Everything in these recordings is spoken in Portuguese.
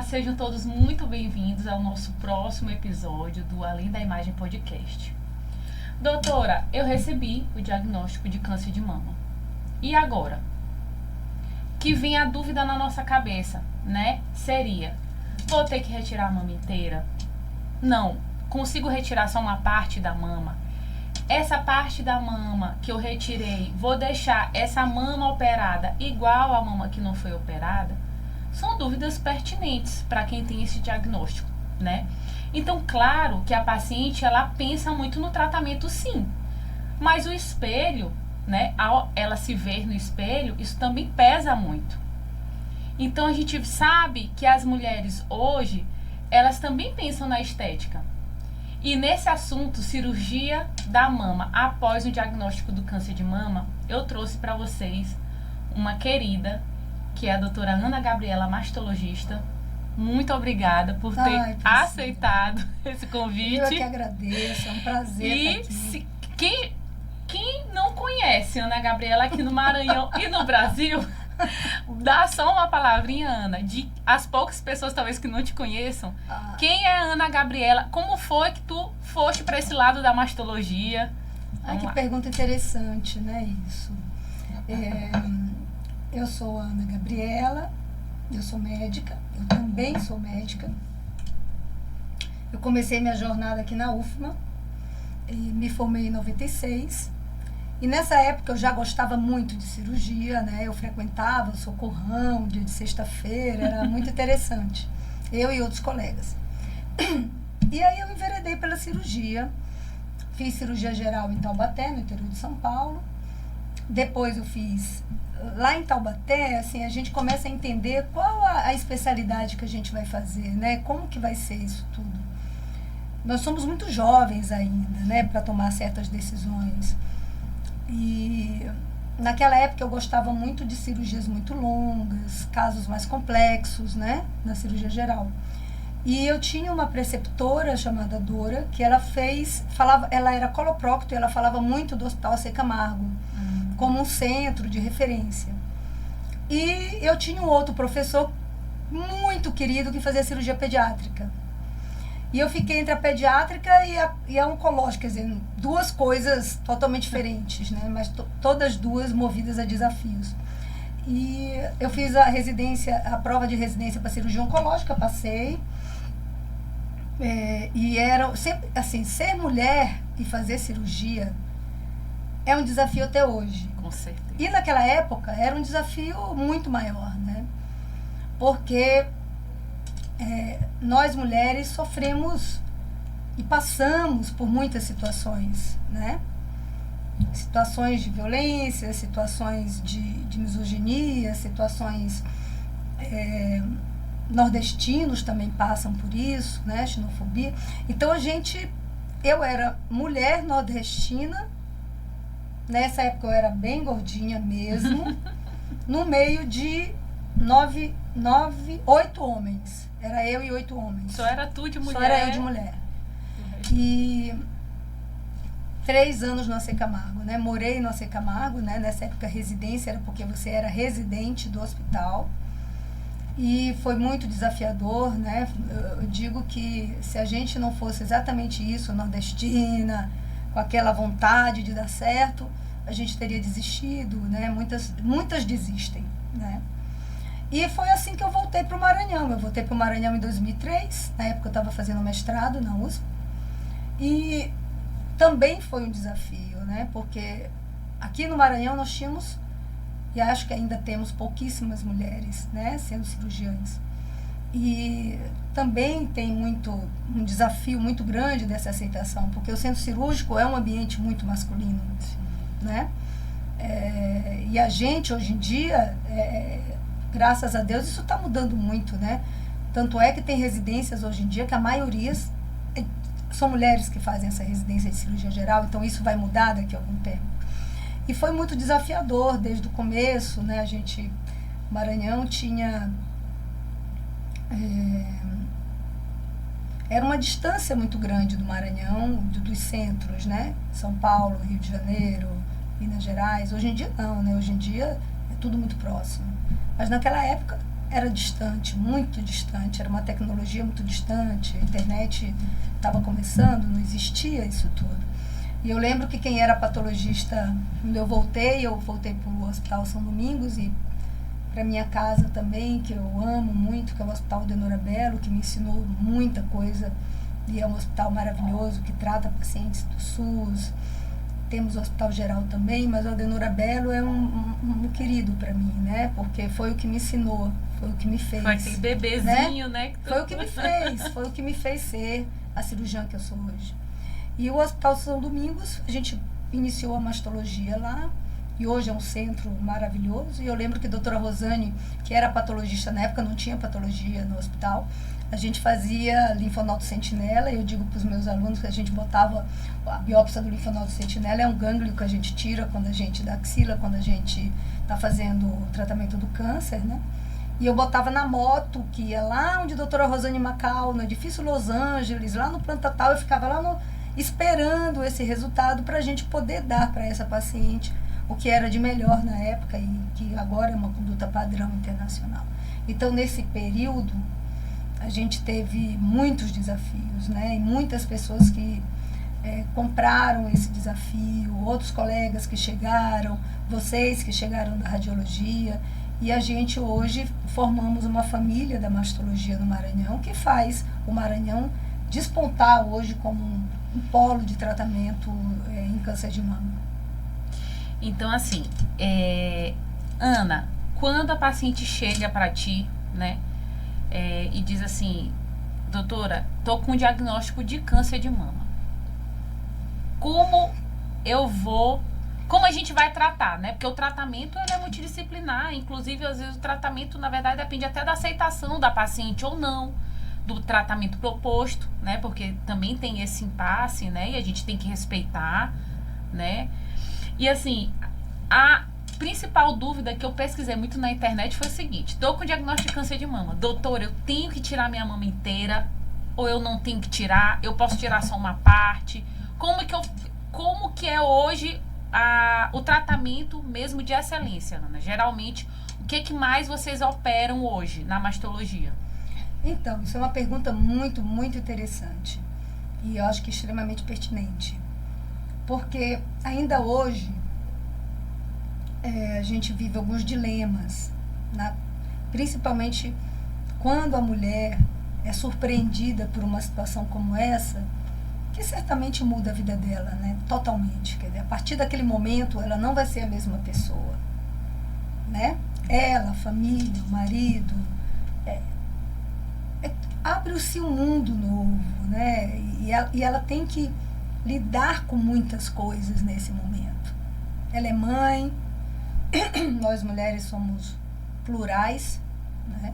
sejam todos muito bem-vindos ao nosso próximo episódio do Além da Imagem Podcast. Doutora, eu recebi o diagnóstico de câncer de mama. E agora? Que vem a dúvida na nossa cabeça, né? Seria, vou ter que retirar a mama inteira? Não, consigo retirar só uma parte da mama. Essa parte da mama que eu retirei, vou deixar essa mama operada igual à mama que não foi operada? São dúvidas pertinentes para quem tem esse diagnóstico, né? Então, claro que a paciente, ela pensa muito no tratamento, sim. Mas o espelho, né? Ao ela se ver no espelho, isso também pesa muito. Então, a gente sabe que as mulheres hoje, elas também pensam na estética. E nesse assunto, cirurgia da mama após o diagnóstico do câncer de mama, eu trouxe para vocês uma querida, que é a doutora Ana Gabriela, mastologista. Muito obrigada por ter aceitado esse convite. Eu que agradeço, é um prazer estar aqui. Quem não conhece Ana Gabriela aqui no Maranhão e no Brasil, dá só uma palavrinha, Ana, de as poucas pessoas talvez que não te conheçam. Quem é a Ana Gabriela? Como foi que tu foste para esse lado da mastologia? Que pergunta interessante, né, isso. Eu sou a Ana Gabriela, eu sou médica, eu também sou médica. Eu comecei minha jornada aqui na UFMA e me formei em 96. E nessa época eu já gostava muito de cirurgia, né? Eu frequentava o socorrão, dia de sexta-feira, era muito interessante. Eu e outros colegas. E aí eu enveredei pela cirurgia. Fiz cirurgia geral em Taubaté, no interior de São Paulo. Depois eu fiz lá em Taubaté, assim, a gente começa a entender qual a especialidade que a gente vai fazer, né? Como que vai ser isso tudo. Nós somos muito jovens ainda, né? Para tomar certas decisões. E naquela época eu gostava muito de cirurgias muito longas, casos mais complexos, né? Na cirurgia geral. E eu tinha uma preceptora chamada Dora, que ela ela era coloprocto e ela falava muito do Hospital AC Camargo, como um centro de referência. E eu tinha um outro professor muito querido que fazia cirurgia pediátrica. E eu fiquei entre a pediátrica e a oncológica, quer dizer, duas coisas totalmente diferentes, né? Mas todas duas movidas a desafios. E eu fiz a prova de residência para cirurgia oncológica, passei. E era sempre, assim, ser mulher e fazer cirurgia é um desafio até hoje. Com certeza. E naquela época era um desafio muito maior, né? Porque nós mulheres sofremos e passamos por muitas situações, né? Situações de violência, situações de misoginia, situações... nordestinos também passam por isso, né? Xenofobia. Então eu era mulher nordestina, nessa época eu era bem gordinha mesmo, no meio de 8 homens. Era eu e 8 homens. Só era tu de mulher? Só era eu de mulher. E 3 anos no AC Camargo, né? Morei no AC Camargo, né? Nessa época residência era porque você era residente do hospital. E foi muito desafiador, né? Eu digo que se a gente não fosse exatamente isso, nordestina, com aquela vontade de dar certo, a gente teria desistido, né? Muitas desistem, né? E foi assim que eu voltei para o Maranhão. Eu voltei para o Maranhão em 2003, na época eu estava fazendo mestrado na USP. E também foi um desafio, né? Porque aqui no Maranhão nós tínhamos, e acho que ainda temos pouquíssimas mulheres, né, sendo cirurgiãs. E também tem um desafio muito grande dessa aceitação, porque o centro cirúrgico é um ambiente muito masculino, né? E a gente, hoje em dia, graças a Deus, isso está mudando muito, né? Tanto é que tem residências hoje em dia que a maioria são mulheres que fazem essa residência de cirurgia geral, então isso vai mudar daqui a algum tempo. E foi muito desafiador desde o começo, né? Maranhão tinha... era uma distância muito grande do Maranhão, dos centros, né? São Paulo, Rio de Janeiro, Minas Gerais. Hoje em dia não, né? Hoje em dia é tudo muito próximo. Mas naquela época era distante, muito distante, era uma tecnologia muito distante, a internet estava começando, não existia isso tudo. E eu lembro que quem era patologista, quando eu voltei para o Hospital São Domingos e para minha casa também, que eu amo muito, que é o Hospital Adenora Bello, que me ensinou muita coisa, e é um hospital maravilhoso que trata pacientes do SUS. Temos o Hospital Geral também, mas o Adenora Bello é um querido para mim, né? Porque foi o que me ensinou, foi o que me fez. Foi aquele bebezinho, né? Foi o que me fez, foi o que me fez ser a cirurgiã que eu sou hoje. E o Hospital São Domingos, a gente iniciou a mastologia lá, e hoje é um centro maravilhoso. E eu lembro que a doutora Rosane, que era patologista na época, não tinha patologia no hospital, a gente fazia linfonodo sentinela. Eu digo para os meus alunos que a gente botava a biópsia do linfonodo sentinela, é um gânglio que a gente tira quando a gente da axila, quando a gente está fazendo o tratamento do câncer, né? E eu botava na moto, que ia lá onde a doutora Rosane Macau, no edifício Los Angeles, lá no planta tal, eu ficava lá esperando esse resultado para a gente poder dar para essa paciente o que era de melhor na época e que agora é uma conduta padrão internacional. Então, nesse período, a gente teve muitos desafios, né? E muitas pessoas que compraram esse desafio, outros colegas que chegaram, vocês que chegaram da radiologia, e a gente hoje formamos uma família da mastologia no Maranhão, que faz o Maranhão despontar hoje como um polo de tratamento em câncer de mama. Então, assim, Ana, quando a paciente chega para ti, né, e diz assim, doutora, tô com um diagnóstico de câncer de mama, como a gente vai tratar, né? Porque o tratamento ele é multidisciplinar, inclusive às vezes o tratamento, na verdade, depende até da aceitação da paciente ou não, do tratamento proposto, né? Porque também tem esse impasse, né? E a gente tem que respeitar, né? E assim, a principal dúvida que eu pesquisei muito na internet foi o seguinte: tô com diagnóstico de câncer de mama, doutora, eu tenho que tirar minha mama inteira ou eu não tenho que tirar? Eu posso tirar só uma parte? Como que é hoje o tratamento mesmo de excelência, Ana? Geralmente, o que mais vocês operam hoje na mastologia? Então, isso é uma pergunta muito, muito interessante e eu acho que extremamente pertinente, porque ainda hoje a gente vive alguns dilemas, principalmente quando a mulher é surpreendida por uma situação como essa, que certamente muda a vida dela, né? Totalmente. Quer dizer, a partir daquele momento, ela não vai ser a mesma pessoa, né? Ela, a família, o marido, abre-se um mundo novo, né? E ela tem que lidar com muitas coisas nesse momento. Ela é mãe, nós mulheres somos plurais, né?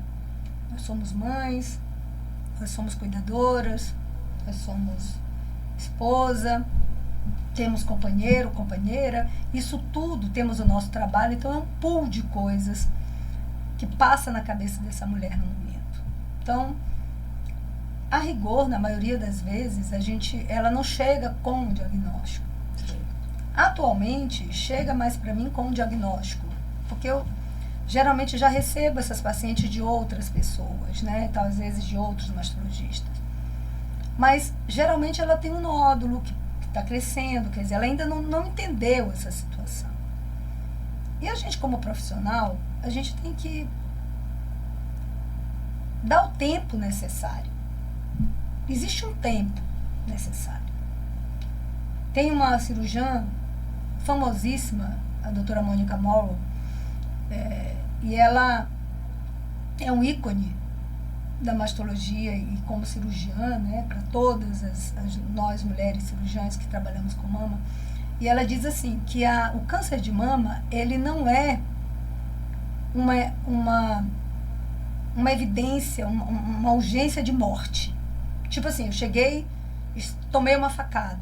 Nós somos mães, nós somos cuidadoras, nós somos esposa, temos companheiro, companheira, isso tudo, temos o nosso trabalho, então é um pool de coisas que passa na cabeça dessa mulher no momento. Então, a rigor, na maioria das vezes, ela não chega com um diagnóstico. Atualmente, chega mais para mim com um diagnóstico, porque eu geralmente já recebo essas pacientes de outras pessoas, né? Então, às vezes de outros mastologistas. Mas, geralmente, ela tem um nódulo que está crescendo, quer dizer, ela ainda não entendeu essa situação. E a gente, como profissional, a gente tem que dar o tempo necessário. Existe um tempo necessário. Tem uma cirurgiã famosíssima, a doutora Mônica Morrow, e ela é um ícone da mastologia e como cirurgiã, né, para todas nós mulheres cirurgiãs que trabalhamos com mama. E ela diz assim, que o câncer de mama, ele não é uma evidência, uma urgência de morte. Tipo assim, eu cheguei, tomei uma facada,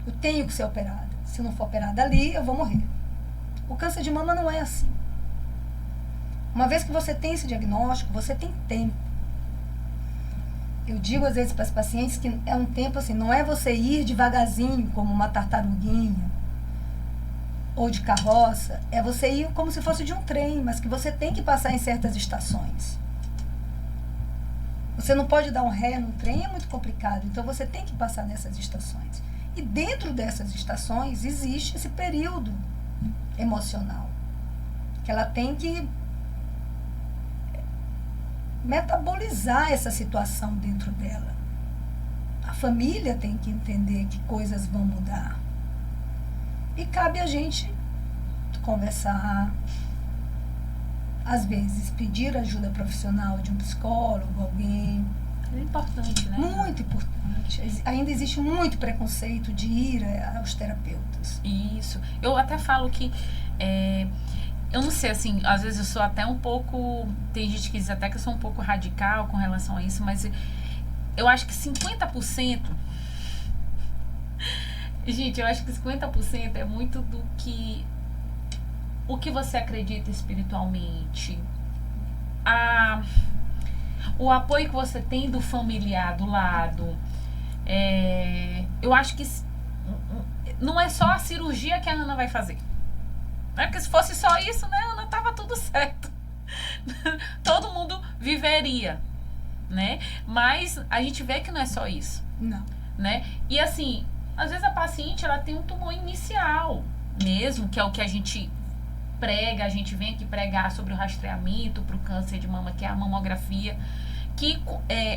eu tenho que ser operada. Se eu não for operada ali, eu vou morrer. O câncer de mama não é assim. Uma vez que você tem esse diagnóstico, você tem tempo. Eu digo às vezes para as pacientes que é um tempo assim, não é você ir devagarzinho como uma tartaruguinha. ou de carroça, é você ir como se fosse de um trem, mas que você tem que passar em certas estações. Você não pode dar um ré no trem, é muito complicado. Então, você tem que passar nessas estações. E dentro dessas estações, existe esse período emocional. Que ela tem que metabolizar essa situação dentro dela. A família tem que entender que coisas vão mudar. E cabe a gente conversar, às vezes pedir ajuda profissional de um psicólogo, alguém. É importante, né? Muito importante. Ainda existe muito preconceito de ir aos terapeutas. Isso. Eu até falo que, eu não sei, assim, às vezes eu sou até um pouco, tem gente que diz até que eu sou um pouco radical com relação a isso, mas eu acho que 50%, gente, eu acho que 50% é muito do que, o que você acredita espiritualmente, o apoio que você tem do familiar do lado. Eu acho que não é só a cirurgia que a Ana vai fazer. Porque se fosse só isso, né, Ana, tava tudo certo. Todo mundo viveria, né? Mas a gente vê que não é só isso. Não. Né? E assim, às vezes a paciente, ela tem um tumor inicial mesmo, que é o que a gente prega, a gente vem aqui pregar sobre o rastreamento para o câncer de mama, que é a mamografia, que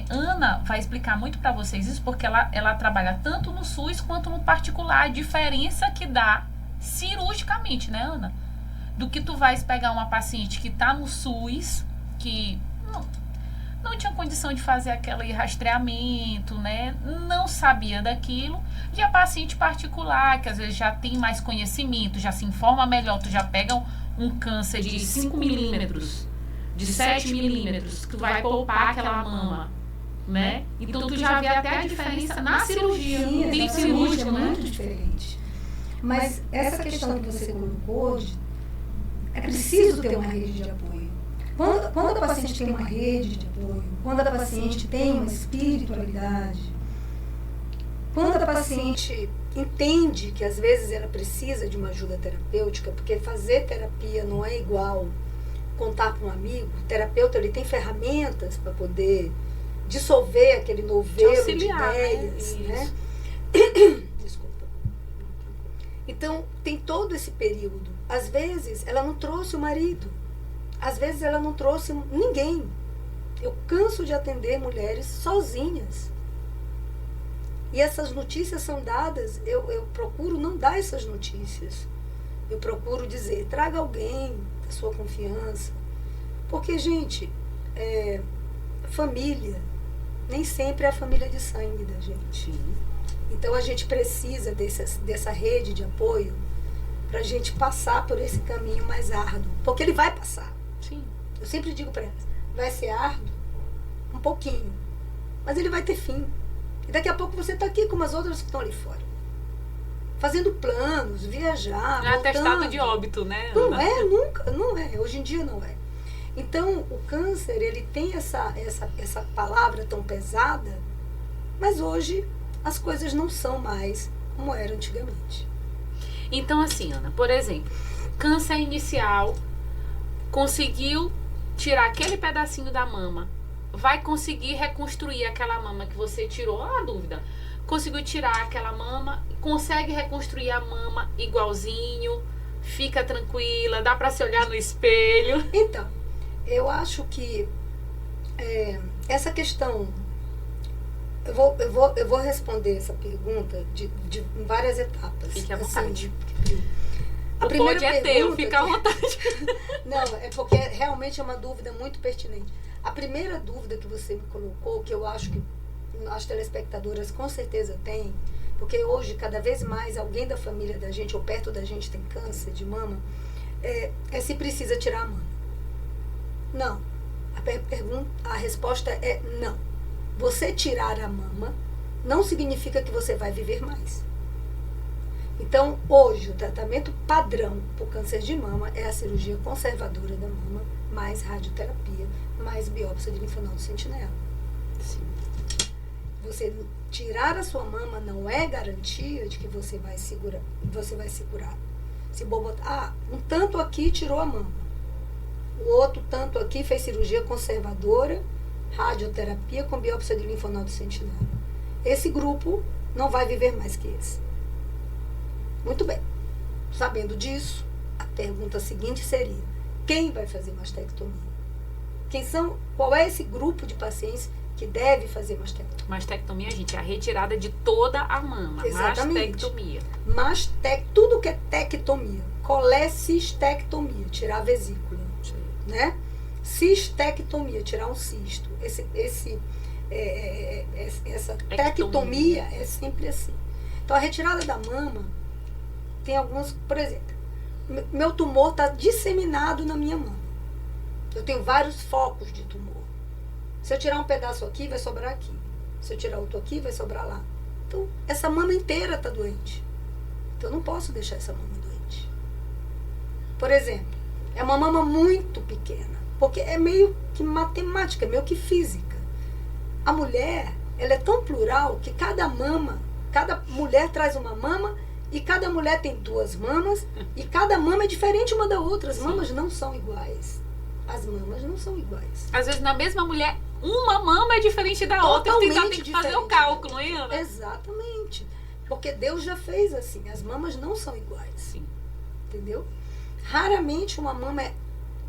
Ana vai explicar muito para vocês isso, porque ela trabalha tanto no SUS quanto no particular, a diferença que dá cirurgicamente, né, Ana? Do que tu vais pegar uma paciente que tá no SUS, que não tinha condição de fazer aquele rastreamento, né? Não sabia daquilo. E a paciente particular, que às vezes já tem mais conhecimento, já se informa melhor, tu já pega um câncer de 5 milímetros, de 7 milímetros, que tu vai poupar aquela mama, né? Então tu já vê até a diferença na cirurgia. Sim, Tem cirúrgica, cirúrgico, é né? muito diferente. Mas essa questão que você colocou hoje, é preciso ter uma rede de apoio. Quando a paciente tem uma rede de apoio, quando a paciente tem uma espiritualidade, quando a paciente entende que às vezes ela precisa de uma ajuda terapêutica, porque fazer terapia não é igual contar para um amigo. O terapeuta, ele tem ferramentas para poder dissolver aquele novelo de ideias, né? Desculpa. Então, tem todo esse período. Às vezes, ela não trouxe o marido. Às vezes, ela não trouxe ninguém. Eu canso de atender mulheres sozinhas. E essas notícias são dadas, eu procuro não dar essas notícias. Eu procuro dizer, traga alguém da sua confiança. Porque, gente, família nem sempre é a família de sangue da gente. Então, a gente precisa dessa rede de apoio para a gente passar por esse caminho mais árduo. Porque ele vai passar. Sim. Eu sempre digo para elas, vai ser árduo um pouquinho, mas ele vai ter fim. E daqui a pouco você está aqui como as outras que estão ali fora. Fazendo planos, viajar, É atestado de óbito, né, Ana? Não é, nunca, não é. Hoje em dia não é. Então, o câncer, ele tem essa palavra tão pesada, mas hoje as coisas não são mais como eram antigamente. Então, assim, Ana, por exemplo, câncer inicial, conseguiu tirar aquele pedacinho da mama, vai conseguir reconstruir aquela mama que você tirou, olha a dúvida, conseguiu tirar aquela mama, consegue reconstruir a mama igualzinho, fica tranquila, dá pra se olhar no espelho. Então, eu acho que essa questão, eu vou responder essa pergunta em várias etapas. Fique à vontade. A o pode é teu, fica à vontade. Não, é porque realmente é uma dúvida muito pertinente. A primeira dúvida que você me colocou, que eu acho que as telespectadoras com certeza têm, porque hoje cada vez mais alguém da família da gente ou perto da gente tem câncer de mama, é se precisa tirar a mama. Não. A resposta é não. Você tirar a mama não significa que você vai viver mais. Então, hoje, o tratamento padrão para o câncer de mama é a cirurgia conservadora da mama, mais radioterapia, mais biópsia de linfonodo sentinela. Sim. Você tirar a sua mama não é garantia de que você vai se curar. Se botar, um tanto aqui tirou a mama. O outro tanto aqui fez cirurgia conservadora, radioterapia com biópsia de linfonodo sentinário. Esse grupo não vai viver mais que esse. Muito bem. Sabendo disso, a pergunta seguinte seria: quem vai fazer mastectomia? Qual é esse grupo de pacientes que deve fazer mastectomia? Mastectomia, gente, é a retirada de toda a mama. Exatamente. Mastectomia. Tudo que é tectomia. Colecistectomia, tirar a vesícula. Sim. Né? Cistectomia, tirar um cisto. Essa tectomia é sempre assim. Então, a retirada da mama tem algumas, por exemplo, meu tumor está disseminado na minha mama. Eu tenho vários focos de tumor. Se eu tirar um pedaço aqui, vai sobrar aqui. Se eu tirar outro aqui, vai sobrar lá. Então, essa mama inteira está doente. Então, eu não posso deixar essa mama doente. Por exemplo, é uma mama muito pequena, porque é meio que matemática, é meio que física. A mulher, ela é tão plural que cada mulher traz uma mama e cada mulher tem 2 mamas e cada mama é diferente uma da outra. As mamas não são iguais. As mamas não são iguais. Às vezes, na mesma mulher, uma mama é diferente da outra. Tem que fazer o cálculo, hein, Ana? Exatamente. Porque Deus já fez assim. As mamas não são iguais. Sim. Entendeu? Raramente uma mama é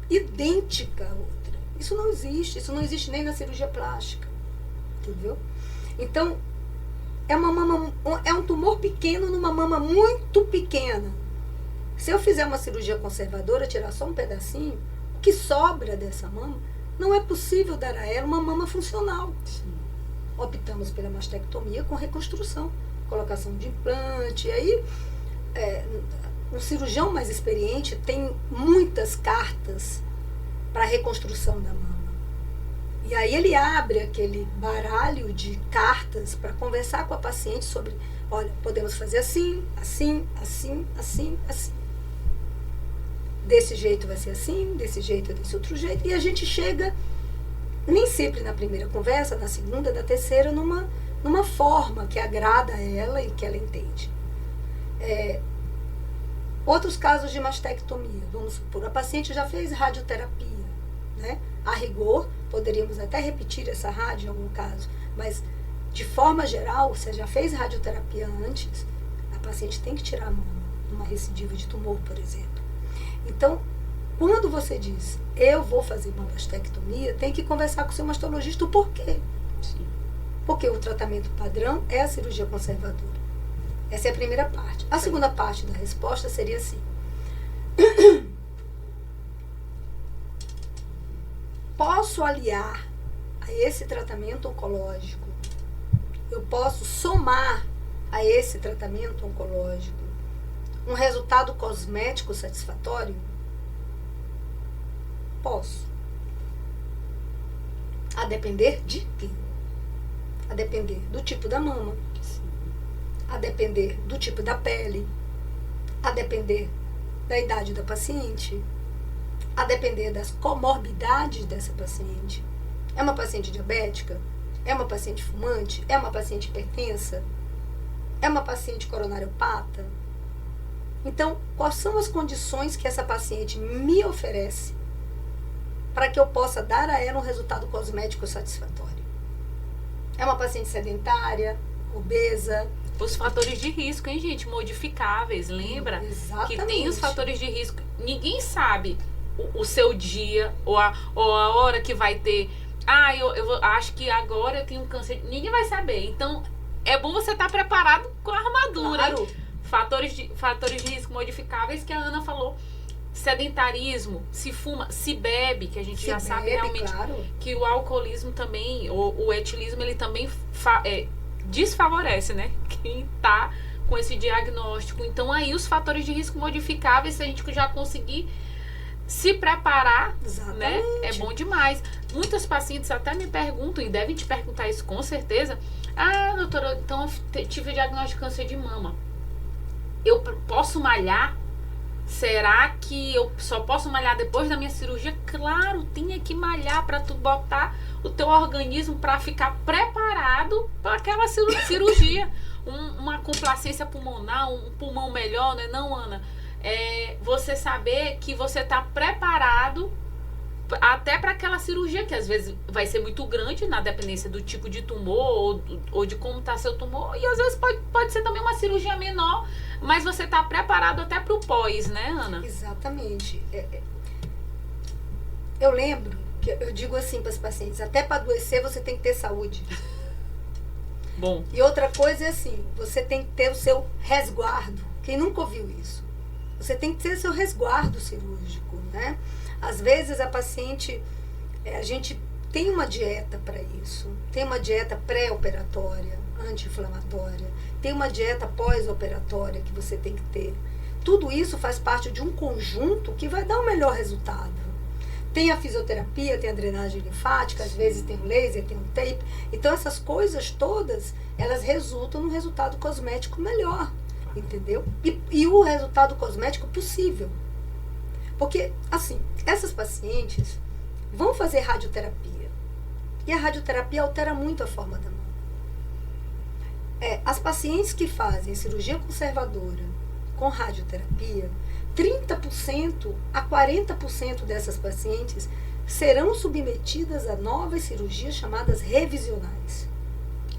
idêntica à outra. Isso não existe. Isso não existe nem na cirurgia plástica. Entendeu? Então, é um tumor pequeno numa mama muito pequena. Se eu fizer uma cirurgia conservadora, tirar só um pedacinho, o que sobra dessa mama, não é possível dar a ela uma mama funcional. Sim. Optamos pela mastectomia com reconstrução, colocação de implante. E aí, um cirurgião mais experiente tem muitas cartas para reconstrução da mama. E aí ele abre aquele baralho de cartas para conversar com a paciente sobre, olha, podemos fazer assim, assim, assim, assim, assim. Desse jeito vai ser assim, desse jeito é desse outro jeito. E a gente chega, nem sempre na primeira conversa, na segunda, na terceira, numa forma que agrada a ela e que ela entende. Outros casos de mastectomia, vamos supor, a paciente já fez radioterapia, né? A rigor, poderíamos até repetir essa rádio em algum caso, mas de forma geral, se já fez radioterapia antes, a paciente tem que tirar a mama numa recidiva de tumor, por exemplo. Então, quando você diz, eu vou fazer uma mastectomia, tem que conversar com o seu mastologista o porquê. Sim. Porque o tratamento padrão é a cirurgia conservadora. Essa é a primeira parte. A segunda parte da resposta seria assim. Posso aliar a esse tratamento oncológico, eu posso somar a esse tratamento oncológico um resultado cosmético satisfatório? Posso. A depender de quê? A depender do tipo da mama, a depender do tipo da pele, a depender da idade da paciente, a depender das comorbidades dessa paciente. É uma paciente diabética? É uma paciente fumante? É uma paciente hipertensa? É uma paciente coronariopata? Então, quais são as condições que essa paciente me oferece para que eu possa dar a ela um resultado cosmético satisfatório? É uma paciente sedentária, obesa? Os fatores de risco, hein, gente? Modificáveis, lembra? Exatamente. Que tem os fatores de risco. Ninguém sabe o seu dia ou a hora que vai ter. Eu acho que agora eu tenho câncer. Ninguém vai saber. Então, é bom você estar preparado com a armadura. Claro. Fatores de risco modificáveis que a Ana falou. Sedentarismo, se fuma, se bebe, que a gente já sabe realmente, claro, que o alcoolismo também, o etilismo, ele também desfavorece, né? Quem tá com esse diagnóstico. Então, aí os fatores de risco modificáveis, se a gente já conseguir se preparar, né? É bom demais. Muitas pacientes até me perguntam, e devem te perguntar isso com certeza. Doutora, então eu tive o diagnóstico de câncer de mama. Eu posso malhar? Será que eu só posso malhar depois da minha cirurgia? Claro, tinha que malhar para tu botar o teu organismo para ficar preparado para aquela cirurgia. Uma complacência pulmonar, um pulmão melhor, né? Não, Ana? você saber que você está preparado até para aquela cirurgia, que às vezes vai ser muito grande, na dependência do tipo de tumor ou de como está seu tumor, e às vezes pode ser também uma cirurgia menor, mas você está preparado até para o pós, né, Ana? Exatamente. Eu lembro que eu digo assim para os pacientes, até para adoecer você tem que ter saúde. Bom. E outra coisa é assim, você tem que ter o seu resguardo. Quem nunca ouviu isso? Você tem que ter o seu resguardo cirúrgico, né? Às vezes a paciente, a gente tem uma dieta para isso. Tem uma dieta pré-operatória, anti-inflamatória. Tem uma dieta pós-operatória que você tem que ter. Tudo isso faz parte de um conjunto que vai dar o melhor resultado. Tem a fisioterapia, tem a drenagem linfática, às vezes tem o laser, tem o tape. Então essas coisas todas, elas resultam num resultado cosmético melhor, entendeu? E o resultado cosmético possível. Porque, assim, essas pacientes vão fazer radioterapia. E a radioterapia altera muito a forma da mama. As pacientes que fazem cirurgia conservadora com radioterapia, 30% a 40% dessas pacientes serão submetidas a novas cirurgias chamadas revisionais.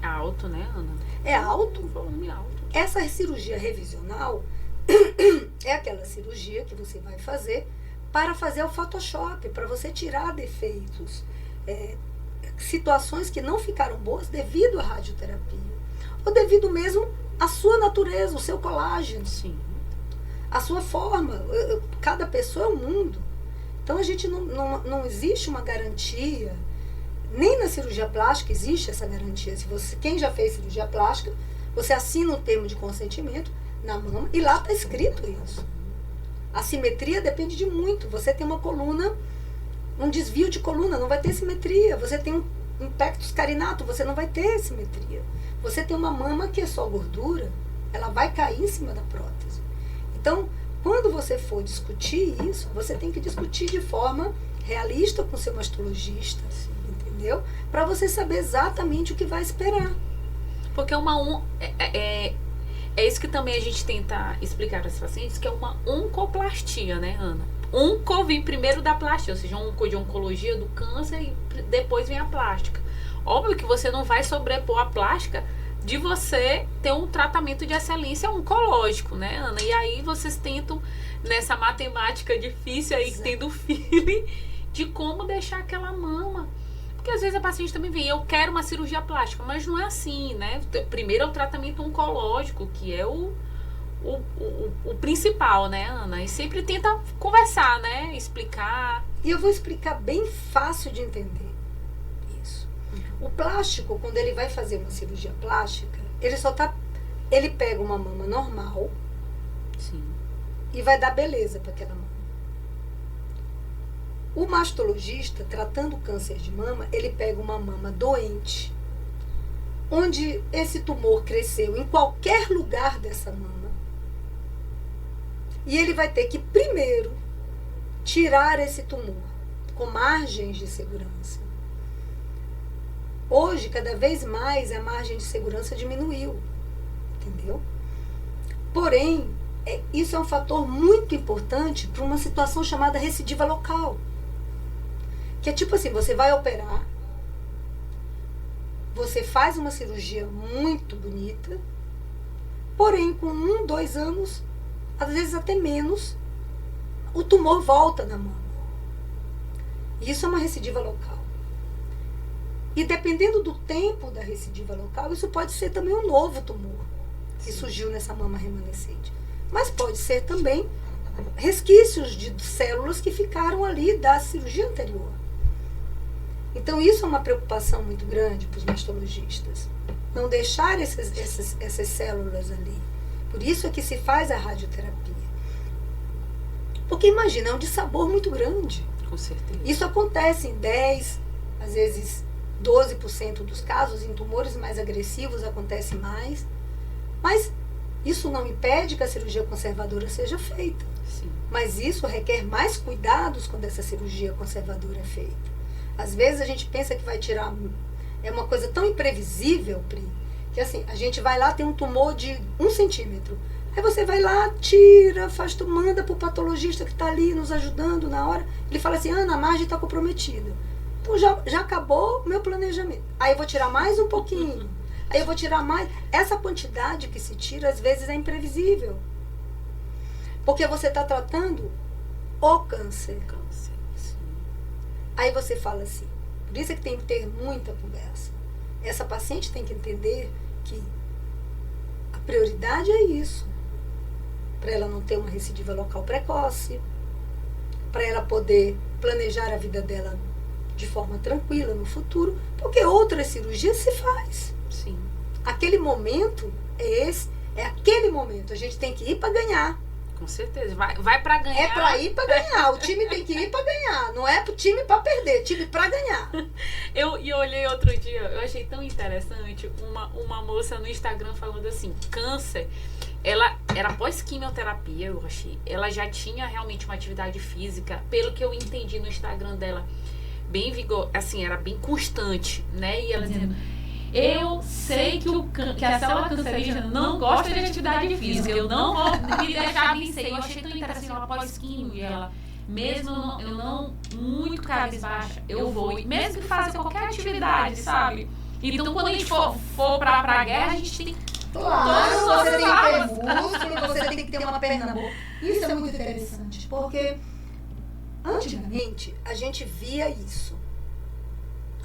É alto, né, Ana? É alto. Um volume alto. Essa cirurgia revisional é aquela cirurgia que você vai fazer para fazer o Photoshop, para você tirar defeitos, situações que não ficaram boas devido à radioterapia, ou devido mesmo à sua natureza, o seu colágeno. Sim. A sua forma, cada pessoa é um mundo. Então a gente não existe uma garantia, nem na cirurgia plástica existe essa garantia. Quem já fez cirurgia plástica, você assina um termo de consentimento na mama e lá está escrito isso. A simetria depende de muito. Você tem uma coluna, um desvio de coluna, não vai ter simetria. Você tem um pectus carinato, você não vai ter simetria. Você tem uma mama que é só gordura, ela vai cair em cima da prótese. Então, quando você for discutir isso, você tem que discutir de forma realista com o seu mastologista, entendeu? Para você saber exatamente o que vai esperar. Porque é isso que também a gente tenta explicar para os pacientes, que é uma oncoplastia, né, Ana? Onco vem primeiro da plastia, ou seja, onco de oncologia do câncer e depois vem a plástica. Óbvio que você não vai sobrepor a plástica de você ter um tratamento de excelência oncológico, né, Ana? E aí vocês tentam, nessa matemática difícil aí, tendo feeling de como deixar aquela mama. Porque às vezes a paciente também vem, eu quero uma cirurgia plástica, mas não é assim, né? Primeiro é o tratamento oncológico, que é o principal, né, Ana? E sempre tenta conversar, né? Explicar. E eu vou explicar bem fácil de entender isso. O plástico, quando ele vai fazer uma cirurgia plástica, ele pega uma mama normal. Sim. E vai dar beleza para aquela mama. O mastologista, tratando o câncer de mama, ele pega uma mama doente, onde esse tumor cresceu em qualquer lugar dessa mama. E ele vai ter que, primeiro, tirar esse tumor com margens de segurança. Hoje, cada vez mais, a margem de segurança diminuiu. Entendeu? Porém, isso é um fator muito importante para uma situação chamada recidiva local. Que é tipo assim, você vai operar, você faz uma cirurgia muito bonita, porém com 1, 2 anos, às vezes até menos, o tumor volta na mama. Isso é uma recidiva local. E dependendo do tempo da recidiva local, isso pode ser também um novo tumor que surgiu nessa mama remanescente. Mas pode ser também resquícios de células que ficaram ali da cirurgia anterior. Então isso é uma preocupação muito grande para os mastologistas. Não deixar essas células ali. Por isso é que se faz a radioterapia. Porque imagina, é um dissabor muito grande. Com certeza. Isso acontece em 10, às vezes 12% dos casos. Em tumores mais agressivos acontece mais. Mas isso não impede que a cirurgia conservadora seja feita. Sim. Mas isso requer mais cuidados quando essa cirurgia conservadora é feita. Às vezes a gente pensa que vai tirar... É uma coisa tão imprevisível, Pri, que assim, a gente vai lá, tem um tumor de 1 centímetro. Aí você vai lá, tira, tu manda pro patologista que está ali nos ajudando na hora. Ele fala assim, Ana, a margem está comprometida. Então já acabou o meu planejamento. Aí eu vou tirar mais um pouquinho. Aí eu vou tirar mais. Essa quantidade que se tira, às vezes, é imprevisível. Porque você está tratando o câncer. Aí você fala assim, por isso é que tem que ter muita conversa. Essa paciente tem que entender que a prioridade é isso. Para ela não ter uma recidiva local precoce, para ela poder planejar a vida dela de forma tranquila no futuro, porque outras cirurgias se faz. Sim. Aquele momento é esse, é aquele momento. A gente tem que ir para ganhar. Com certeza. Vai para ganhar. É para ir para ganhar. O time tem que ir para ganhar. Não é pro time para perder, time para ganhar. Eu olhei outro dia, eu achei tão interessante uma moça no Instagram falando assim, câncer, ela era pós-quimioterapia, eu achei. Ela já tinha realmente uma atividade física, pelo que eu entendi no Instagram dela, bem assim, era bem constante, né? E ela dizendo, eu sei que a célula cancerígena não gosta de atividade física, eu não vou me deixar vencer. Eu achei tão interessante ela pós-quimio e ela, mesmo eu não muito cabisbaixa, eu vou, mesmo que faça qualquer atividade, sabe? Então quando a gente for pra guerra, a gente tem claro, você tem que ter músculo, você tem que ter uma perna boa. Isso é muito interessante, porque antigamente a gente via isso.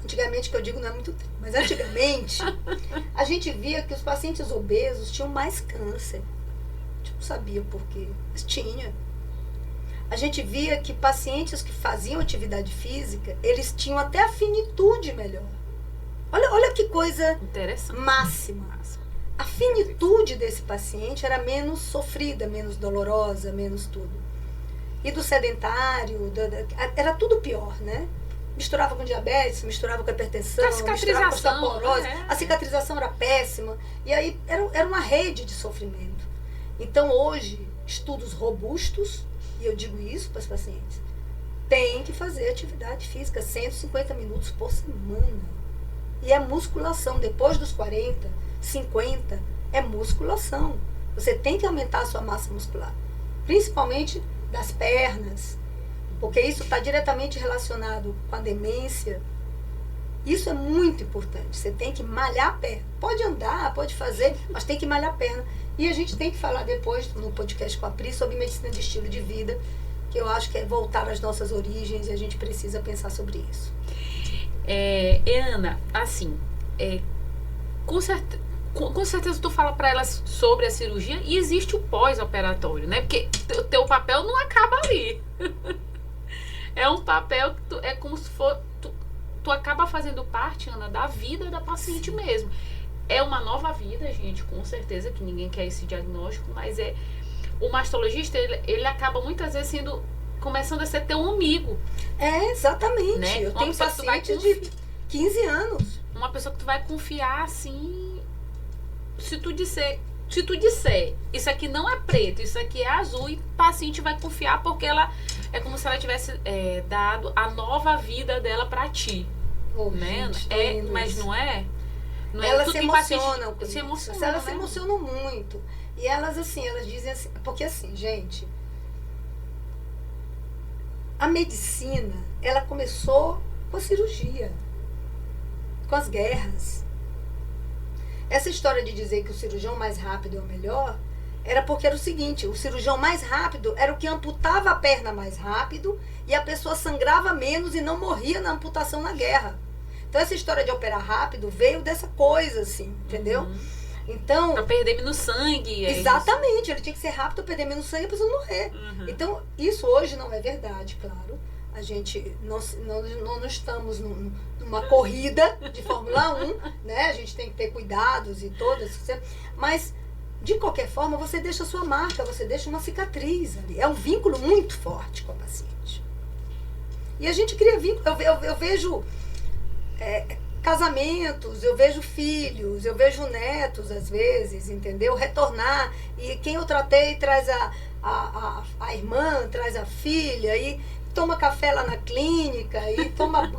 Antigamente, que eu digo não é muito tempo, mas antigamente a gente via que os pacientes obesos tinham mais câncer. A gente não sabia por quê, mas tinha. A gente via que pacientes que faziam atividade física, eles tinham até a finitude melhor. Olha que coisa máxima. A finitude desse paciente era menos sofrida, menos dolorosa, menos tudo. E do sedentário, era tudo pior, né? Misturava com diabetes, misturava com hipertensão, misturava com osteoporose. A cicatrização era péssima. E aí era uma rede de sofrimento. Então hoje, estudos robustos, e eu digo isso para os pacientes, tem que fazer atividade física 150 minutos por semana. E é musculação. Depois dos 40, 50, é musculação. Você tem que aumentar a sua massa muscular. Principalmente das pernas. Porque isso está diretamente relacionado com a demência. Isso é muito importante. Você tem que malhar a perna. Pode andar, pode fazer, mas tem que malhar a perna. E a gente tem que falar depois, no podcast com a Pri, sobre medicina de estilo de vida, que eu acho que é voltar às nossas origens e a gente precisa pensar sobre isso. Ana, assim, com certeza tu fala para elas sobre a cirurgia e existe o pós-operatório, né? Porque o teu papel não acaba ali. É um papel que é como se for... Tu acaba fazendo parte, Ana, da vida da paciente mesmo. É uma nova vida, gente, com certeza, que ninguém quer esse diagnóstico, mas o mastologista, ele acaba muitas vezes começando a ser teu amigo. Exatamente. Né? Eu tenho paciente de 15 anos. Uma pessoa que tu vai confiar, assim, se tu disser, isso aqui não é preto, isso aqui é azul, e o paciente vai confiar porque ela é como se ela tivesse dado a nova vida dela pra ti. Né? Gente, mas não é? Não elas é? se emocionam. Se emocionam, elas né? se emocionam muito. E elas, assim, elas dizem assim, porque assim, gente, a medicina, ela começou com a cirurgia, com as guerras. Essa história de dizer que o cirurgião mais rápido é o melhor, era porque era o seguinte, o cirurgião mais rápido era o que amputava a perna mais rápido e a pessoa sangrava menos e não morria na amputação na guerra. Então essa história de operar rápido veio dessa coisa, assim, entendeu? Então, pra perder menos sangue. Exatamente, ele tinha que ser rápido para perder menos sangue e a pessoa morrer. Então, isso hoje não é verdade, claro. A gente não estamos numa corrida de Fórmula 1, né? A gente tem que ter cuidados e todas. Mas, de qualquer forma, você deixa a sua marca, você deixa uma cicatriz ali. É um vínculo muito forte com a paciente. E a gente cria vínculo. Eu vejo casamentos, eu vejo filhos, eu vejo netos, às vezes, entendeu? Retornar. E quem eu tratei traz a irmã, traz a filha. E toma café lá na clínica e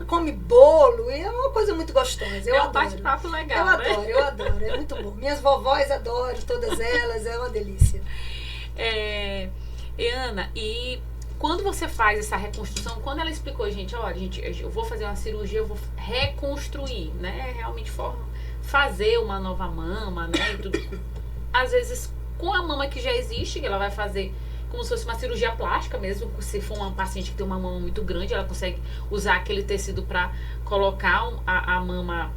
come bolo, e é uma coisa muito gostosa. Eu é um adoro. bate-papo legal, Eu né? adoro, eu adoro. É muito bom. Minhas vovós adoro, todas elas, é uma delícia. E Ana, e quando você faz essa reconstrução, quando ela explicou, gente, olha, gente, eu vou fazer uma cirurgia, eu vou reconstruir, né? Realmente fazer uma nova mama, né? E tudo. Às vezes, com a mama que já existe, que ela vai fazer como se fosse uma cirurgia plástica mesmo, se for uma paciente que tem uma mama muito grande, ela consegue usar aquele tecido para colocar a mama,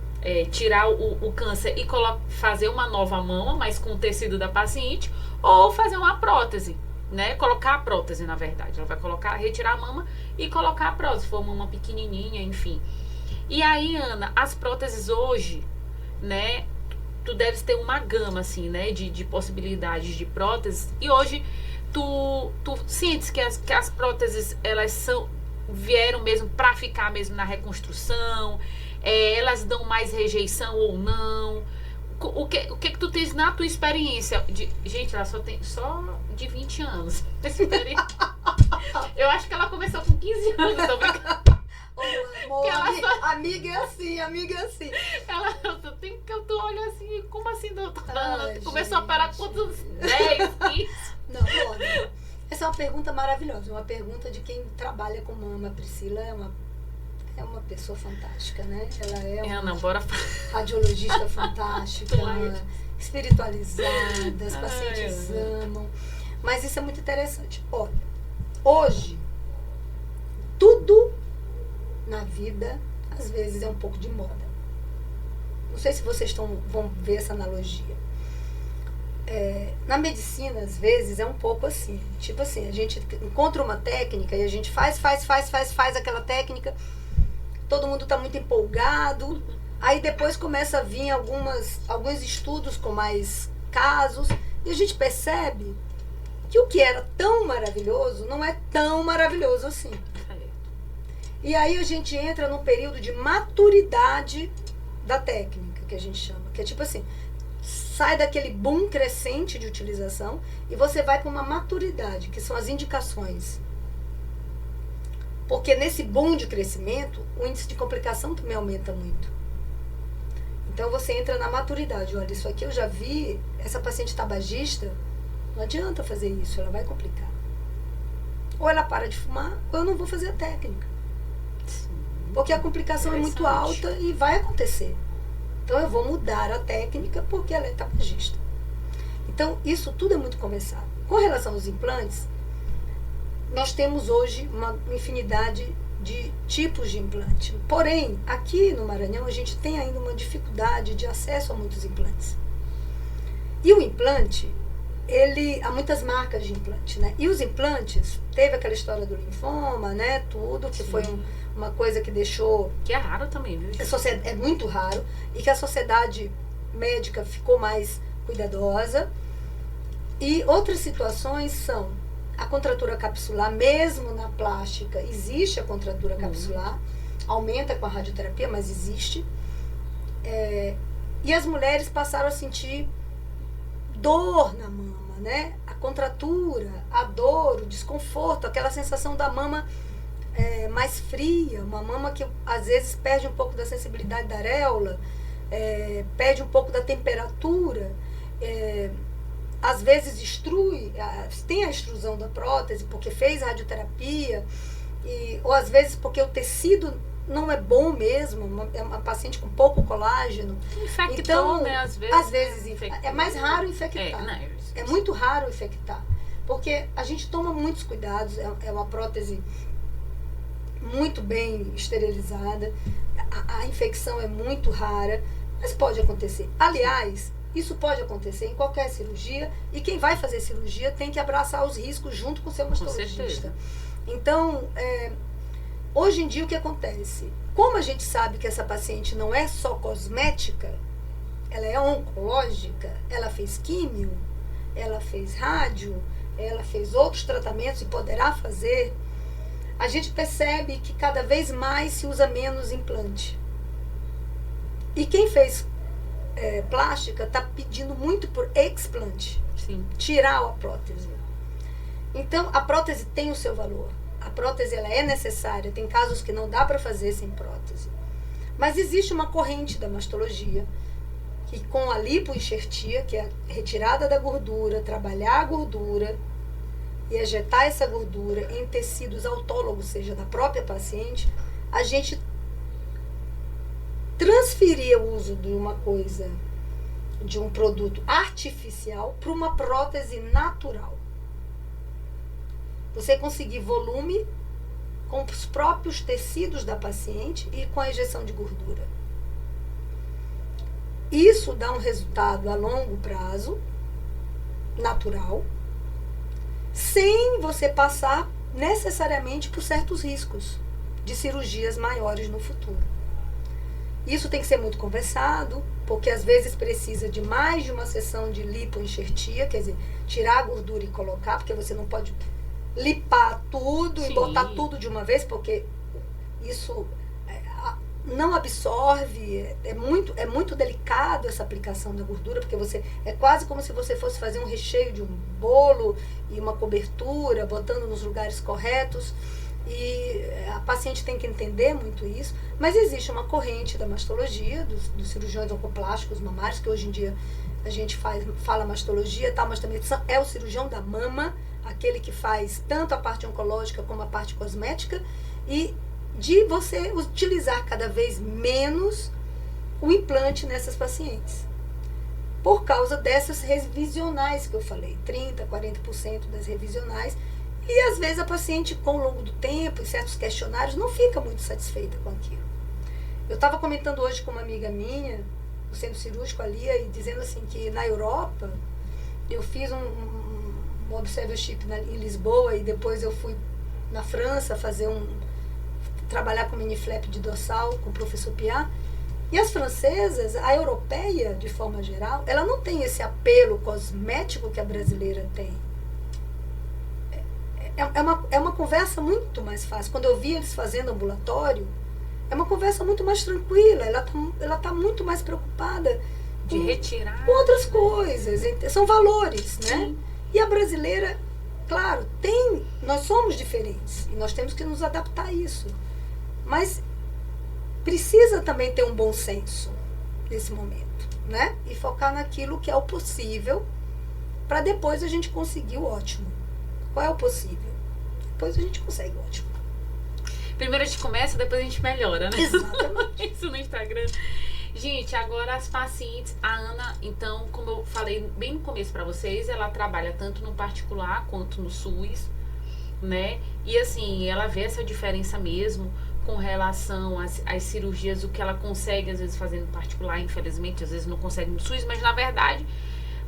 tirar o câncer e fazer uma nova mama, mas com o tecido da paciente, ou fazer uma prótese, né? Colocar a prótese, na verdade. Ela vai retirar a mama e colocar a prótese, se for uma mama pequenininha, enfim. E aí, Ana, as próteses hoje, né? Tu deves ter uma gama, assim, né? De possibilidades de próteses. E hoje, tu sentes que as próteses, elas vieram mesmo para ficar mesmo na reconstrução? Elas dão mais rejeição ou não? O que tu tens na tua experiência? Gente, ela só de 20 anos. Eu acho que ela começou com 15 anos, tô brincando. Amiga é assim, amiga é assim. Tu olha assim, como assim, doutora? Ai, começou gente. a parar quantos? 10, 15? Não, olha, essa é uma pergunta maravilhosa, uma pergunta de quem trabalha com mama. A Priscila é uma pessoa fantástica, né? Ela é uma Ana, bora radiologista fantástica, espiritualizada, as pacientes amam. Mas isso é muito interessante. Olha, hoje, tudo na vida, às vezes, é um pouco de moda. Não sei se vocês vão ver essa analogia. Na medicina, às vezes, é um pouco assim. Tipo assim, a gente encontra uma técnica e a gente faz aquela técnica, todo mundo está muito empolgado, aí depois começa a vir alguns estudos com mais casos, e a gente percebe que o que era tão maravilhoso não é tão maravilhoso assim. E aí a gente entra num período de maturidade da técnica, que a gente chama, que é tipo assim, sai daquele boom crescente de utilização e você vai para uma maturidade, que são as indicações. Porque nesse boom de crescimento, o índice de complicação também aumenta muito. Então você entra na maturidade. Olha, isso aqui eu já vi, essa paciente tabagista, não adianta fazer isso, ela vai complicar. Ou ela para de fumar, ou eu não vou fazer a técnica. Porque a complicação é muito alta e vai acontecer. Então eu vou mudar a técnica porque ela é tabagista. Então isso tudo é muito conversado. Com relação aos implantes, nós temos hoje uma infinidade de tipos de implante. Porém, aqui no Maranhão a gente tem ainda uma dificuldade de acesso a muitos implantes. E o implante, há muias marcas de implante, né? E os implantes, teve aquela história do linfoma, né? Tudo, que foi uma coisa que deixou... Que é raro também, viu? É muito raro. E que a sociedade médica ficou mais cuidadosa. E outras situações são a contratura capsular, mesmo na plástica, existe a contratura capsular. Aumenta com a radioterapia, mas existe. E as mulheres passaram a sentir dor na mama, né? A contratura, a dor, o desconforto, aquela sensação da mama mais fria, uma mama que às vezes perde um pouco da sensibilidade da areola, perde um pouco da temperatura, às vezes tem a extrusão da prótese porque fez radioterapia, ou às vezes porque o tecido não é bom mesmo, é uma paciente com pouco colágeno. Infectou, então, né? Às vezes é mais raro infectar. É muito raro infectar. Porque a gente toma muitos cuidados, é uma prótese muito bem esterilizada, a infecção é muito rara, mas pode acontecer. Aliás, isso pode acontecer em qualquer cirurgia, e quem vai fazer cirurgia tem que abraçar os riscos junto com o seu mastologista. Então, hoje em dia o que acontece? Como a gente sabe que essa paciente não é só cosmética, ela é oncológica, ela fez químio, ela fez rádio, ela fez outros tratamentos e poderá fazer, a gente percebe que cada vez mais se usa menos implante. E quem fez plástica está pedindo muito por explante, tirar a prótese. Então, a prótese tem o seu valor. a prótese ela é necessária, tem casos que não dá para fazer sem prótese. Mas existe uma corrente da mastologia que com a lipoenxertia, que é a retirada da gordura, trabalhar a gordura e ejetar essa gordura em tecidos autólogos, seja da própria paciente, a gente transferir o uso de uma coisa, de um produto artificial para uma prótese natural. Você conseguir volume com os próprios tecidos da paciente e com a injeção de gordura. Isso dá um resultado a longo prazo, natural, sem você passar necessariamente por certos riscos de cirurgias maiores no futuro. Isso tem que ser muito conversado, porque às vezes precisa de mais de uma sessão de lipoenxertia, quer dizer, tirar a gordura e colocar, porque você não pode lipar tudo e botar tudo de uma vez, porque isso não absorve, é muito delicado essa aplicação da gordura, porque é quase como se você fosse fazer um recheio de um bolo e uma cobertura, botando nos lugares corretos, e a paciente tem que entender muito isso, mas existe uma corrente da mastologia, dos cirurgiões oncoplásticos mamários, que hoje em dia a gente fala mastologia, tá, mas também é o cirurgião da mama, aquele que faz tanto a parte oncológica como a parte cosmética, e de você utilizar cada vez menos o implante nessas pacientes. Por causa dessas revisionais que eu falei, 30%, 40% das revisionais, e às vezes a paciente, com o longo do tempo, em certos questionários, não fica muito satisfeita com aquilo. Eu estava comentando hoje com uma amiga minha, no centro cirúrgico ali, e dizendo assim que na Europa, eu fiz um observership em Lisboa, e depois eu fui na França trabalhar com mini flap de dorsal com o professor Piat. E as francesas, a europeia de forma geral, ela não tem esse apelo cosmético que a brasileira tem. É uma conversa muito mais fácil. Quando eu vi eles fazendo ambulatório, é uma conversa muito mais tranquila. Ela tá muito mais preocupada de retirar com outras coisas. São valores, né? Sim. E a brasileira, claro, nós somos diferentes e nós temos que nos adaptar a isso. Mas precisa também ter um bom senso nesse momento, né? E focar naquilo que é o possível, para depois a gente conseguir o ótimo. Qual é o possível? Depois a gente consegue o ótimo. Primeiro a gente começa, depois a gente melhora, né? Exatamente. Isso no Instagram. Gente, agora as pacientes, a Ana, então, como eu falei bem no começo para vocês, ela trabalha tanto no particular quanto no SUS, né? E assim, ela vê essa diferença mesmo com relação às cirurgias, o que ela consegue às vezes fazer no particular, infelizmente, às vezes não consegue no SUS, mas na verdade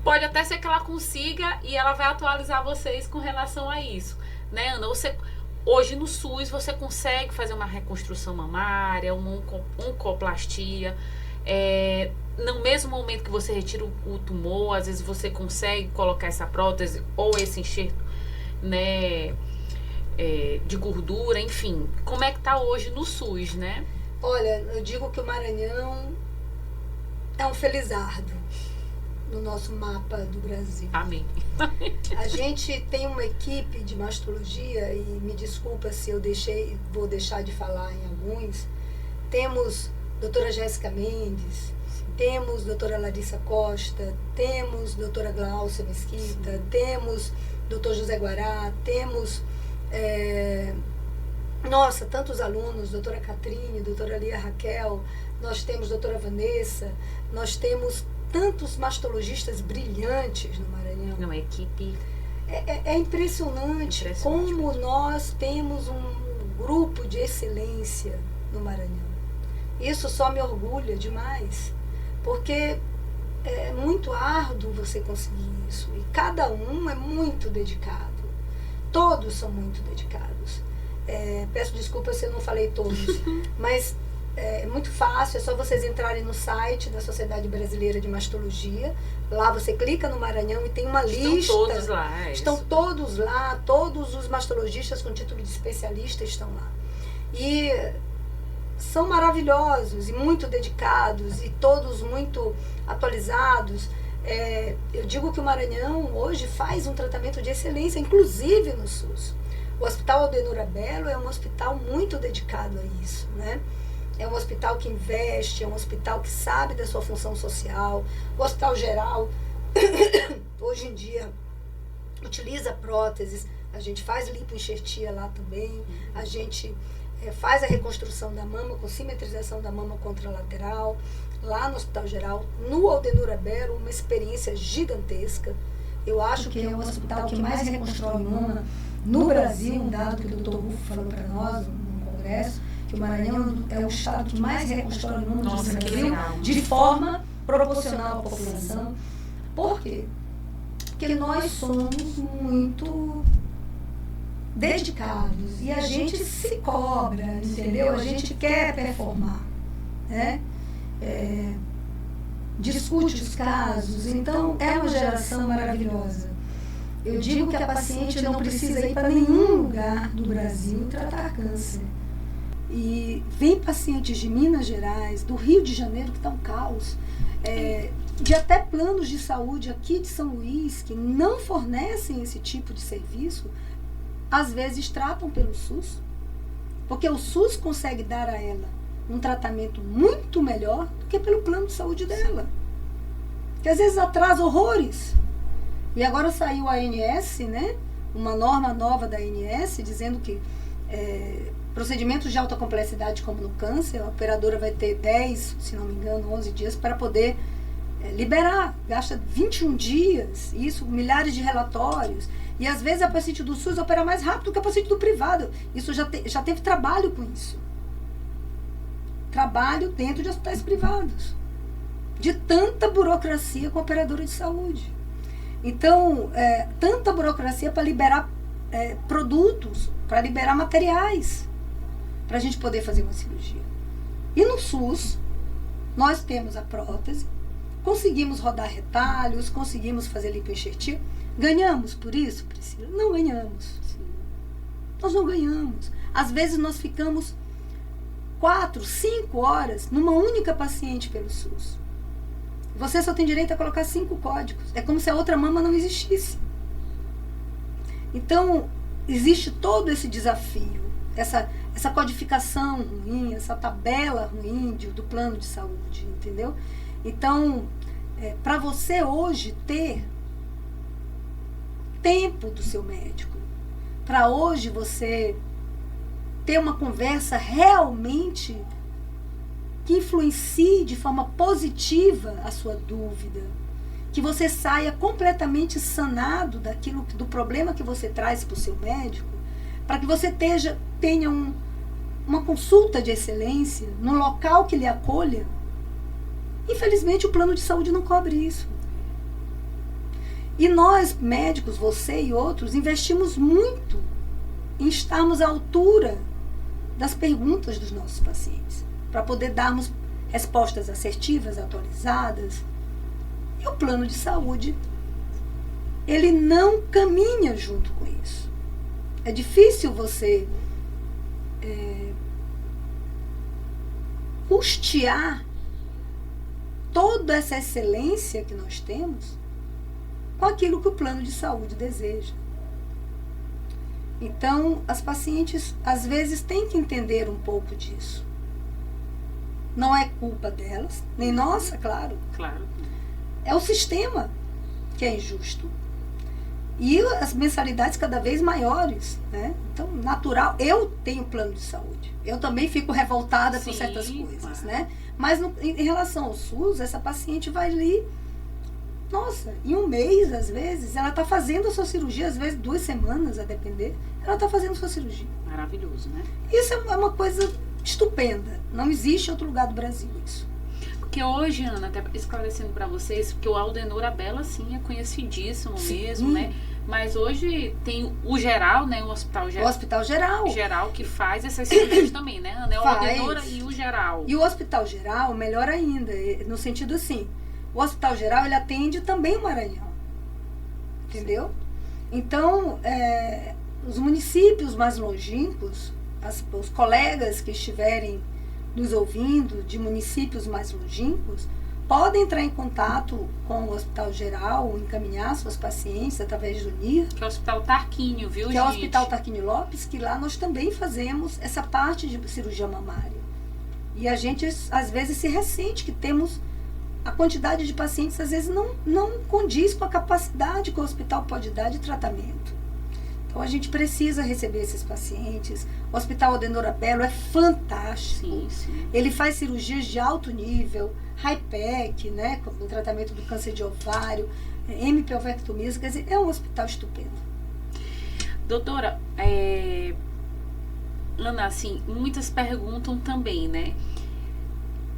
pode até ser que ela consiga, e ela vai atualizar vocês com relação a isso, né, Ana? Hoje no SUS você consegue fazer uma reconstrução mamária, uma oncoplastia, no mesmo momento que você retira o tumor, às vezes você consegue colocar essa prótese ou esse enxerto, né, de gordura, enfim. Como é que tá hoje no SUS, né? Olha, eu digo que o Maranhão é um felizardo no nosso mapa do Brasil. Amém. A gente tem uma equipe de mastologia, e me desculpa se eu vou deixar de falar em alguns. Temos doutora Jéssica Mendes, temos doutora Larissa Costa, temos doutora Glaucia Mesquita, sim, temos doutor José Guará, temos tantos alunos, doutora Catrine, doutora Lia Raquel, nós temos doutora Vanessa, nós temos tantos mastologistas brilhantes no Maranhão. Uma equipe. É impressionante como nós temos um grupo de excelência no Maranhão. Isso só me orgulha demais, porque é muito árduo você conseguir isso, e cada um é muito dedicado. Todos são muito dedicados. Peço desculpa se eu não falei todos, mas é muito fácil, é só vocês entrarem no site da Sociedade Brasileira de Mastologia. Lá você clica no Maranhão e tem uma lista. Estão todos lá. Estão todos lá, todos os mastologistas com título de especialista estão lá. E são maravilhosos e muito dedicados e todos muito atualizados. Eu digo que o Maranhão hoje faz um tratamento de excelência, inclusive no SUS. O Hospital Aldenora Bello é um hospital muito dedicado a isso, né? É um hospital que investe, é um hospital que sabe da sua função social. O Hospital Geral, hoje em dia, utiliza próteses, a gente faz lipoenxertia lá também, a gente faz a reconstrução da mama com simetrização da mama contralateral, lá no Hospital Geral. No Aldenora Bello, uma experiência gigantesca. Eu acho que é o hospital que mais reconstrói mama no Brasil, um dado que o Dr. Rufo falou para nós no congresso, que o Maranhão é o estado que mais reconstrói mama no Brasil, de forma proporcional à população. Por quê? Porque nós somos muito dedicados e a gente se cobra, entendeu? A gente quer performar, né? Discute os casos, então é uma geração maravilhosa. Eu digo que a paciente não precisa ir para nenhum lugar do Brasil tratar câncer. E vem pacientes de Minas Gerais, do Rio de Janeiro, que está um caos, de até planos de saúde aqui de São Luís, que não fornecem esse tipo de serviço, às vezes tratam pelo SUS, porque o SUS consegue dar a ela um tratamento muito melhor do que pelo plano de saúde dela, que às vezes atrasa horrores. E agora saiu a ANS, né, uma norma nova da ANS, dizendo que procedimentos de alta complexidade como no câncer, a operadora vai ter 10, se não me engano, 11 dias para poder liberar, gasta 21 dias, isso, milhares de relatórios, e às vezes a paciente do SUS opera mais rápido que a paciente do privado. Isso já teve trabalho com isso. Trabalho dentro de hospitais privados, de tanta burocracia com a operadora de saúde. Então, tanta burocracia para liberar produtos, para liberar materiais, para a gente poder fazer uma cirurgia. E no SUS, nós temos a prótese, conseguimos rodar retalhos, conseguimos fazer lipoenxertia. Ganhamos por isso, Priscila? Não ganhamos. Nós não ganhamos. Às vezes nós ficamos 4, 5 horas numa única paciente pelo SUS. Você só tem direito a colocar 5 códigos. É como se a outra mama não existisse. Então, existe todo esse desafio, essa codificação ruim, essa tabela ruim do plano de saúde, entendeu? Então, para você hoje ter tempo do seu médico, para hoje você ter uma conversa realmente que influencie de forma positiva a sua dúvida, que você saia completamente sanado do problema que você traz para o seu médico, para que você tenha uma consulta de excelência no local que lhe acolha. Infelizmente, o plano de saúde não cobre isso. E nós, médicos, você e outros, investimos muito em estarmos à altura das perguntas dos nossos pacientes, para poder darmos respostas assertivas, atualizadas. E o plano de saúde, ele não caminha junto com isso. É difícil você custear toda essa excelência que nós temos com aquilo que o plano de saúde deseja. Então, as pacientes, às vezes, têm que entender um pouco disso. Não é culpa delas, nem nossa, claro. Claro. É o sistema que é injusto. E as mensalidades cada vez maiores, né? Então, natural. Eu tenho plano de saúde. Eu também fico revoltada por certas coisas, né? Mas em relação ao SUS, essa paciente vai ali, nossa, em um mês, às vezes, ela está fazendo a sua cirurgia, às vezes 2 semanas, a depender, ela está fazendo a sua cirurgia. Maravilhoso, né? Isso é uma coisa estupenda. Não existe em outro lugar do Brasil isso. Porque hoje, Ana, até esclarecendo para vocês, porque o Aldenora Bello, sim, é conhecidíssimo mesmo, né? Mas hoje tem o geral, né? O Hospital Geral. O Hospital Geral. Geral que faz essas cirurgias também, né, Ana? É o Aldenora e o Geral. E o Hospital Geral, melhor ainda, no sentido assim, o Hospital Geral, ele atende também o Maranhão. Entendeu? Então, os municípios mais longínquos, os colegas que estiverem nos ouvindo de municípios mais longínquos, podem entrar em contato com o Hospital Geral, encaminhar suas pacientes através do NIR. Que é o Hospital Tarquínio, viu, que gente? é o Hospital Tarquínio Lopes, que lá nós também fazemos essa parte de cirurgia mamária. E a gente, às vezes, se ressente que temos a quantidade de pacientes, às vezes, não condiz com a capacidade que o hospital pode dar de tratamento. Então, a gente precisa receber esses pacientes. O Hospital Aldenor Abelo é fantástico. Sim, sim. Ele faz cirurgias de alto nível, high-pack, né, no tratamento do câncer de ovário, hemipelvectomia, quer dizer, é um hospital estupendo. Doutora, Ana, assim, muitas perguntam também, né?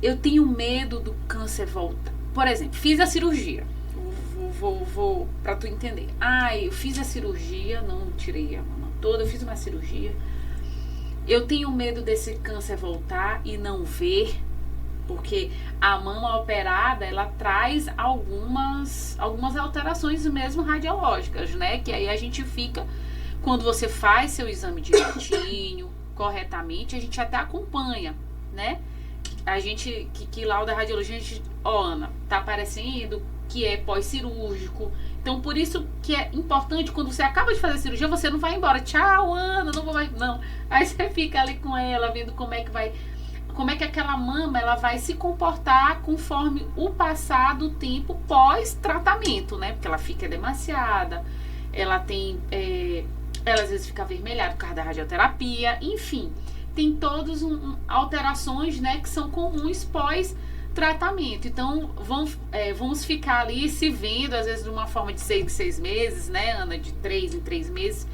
Eu tenho medo do câncer voltar. Por exemplo, fiz a cirurgia. Vou pra tu entender. Eu fiz a cirurgia, não tirei a mama toda, eu fiz uma cirurgia. Eu tenho medo desse câncer voltar e não ver, porque a mama operada, ela traz algumas alterações mesmo radiológicas, né? Que aí a gente fica, quando você faz seu exame direitinho, corretamente, a gente até acompanha, né? A gente, que lá da radiologia, a gente, Ana, tá aparecendo que é pós-cirúrgico. Então, por isso que é importante, quando você acaba de fazer a cirurgia, você não vai embora. Tchau, Ana, não vou mais. Não. Aí você fica ali com ela, vendo como é que aquela mama ela vai se comportar conforme o passar do tempo pós-tratamento, né? Porque ela fica demasiada, ela tem, ela às vezes fica avermelhada por causa da radioterapia, enfim, tem todas alterações, né, que são comuns pós-tratamento. Então, vamos ficar ali se vendo, às vezes de uma forma de 6 em 6 meses, né, Ana, de 3 em 3 meses,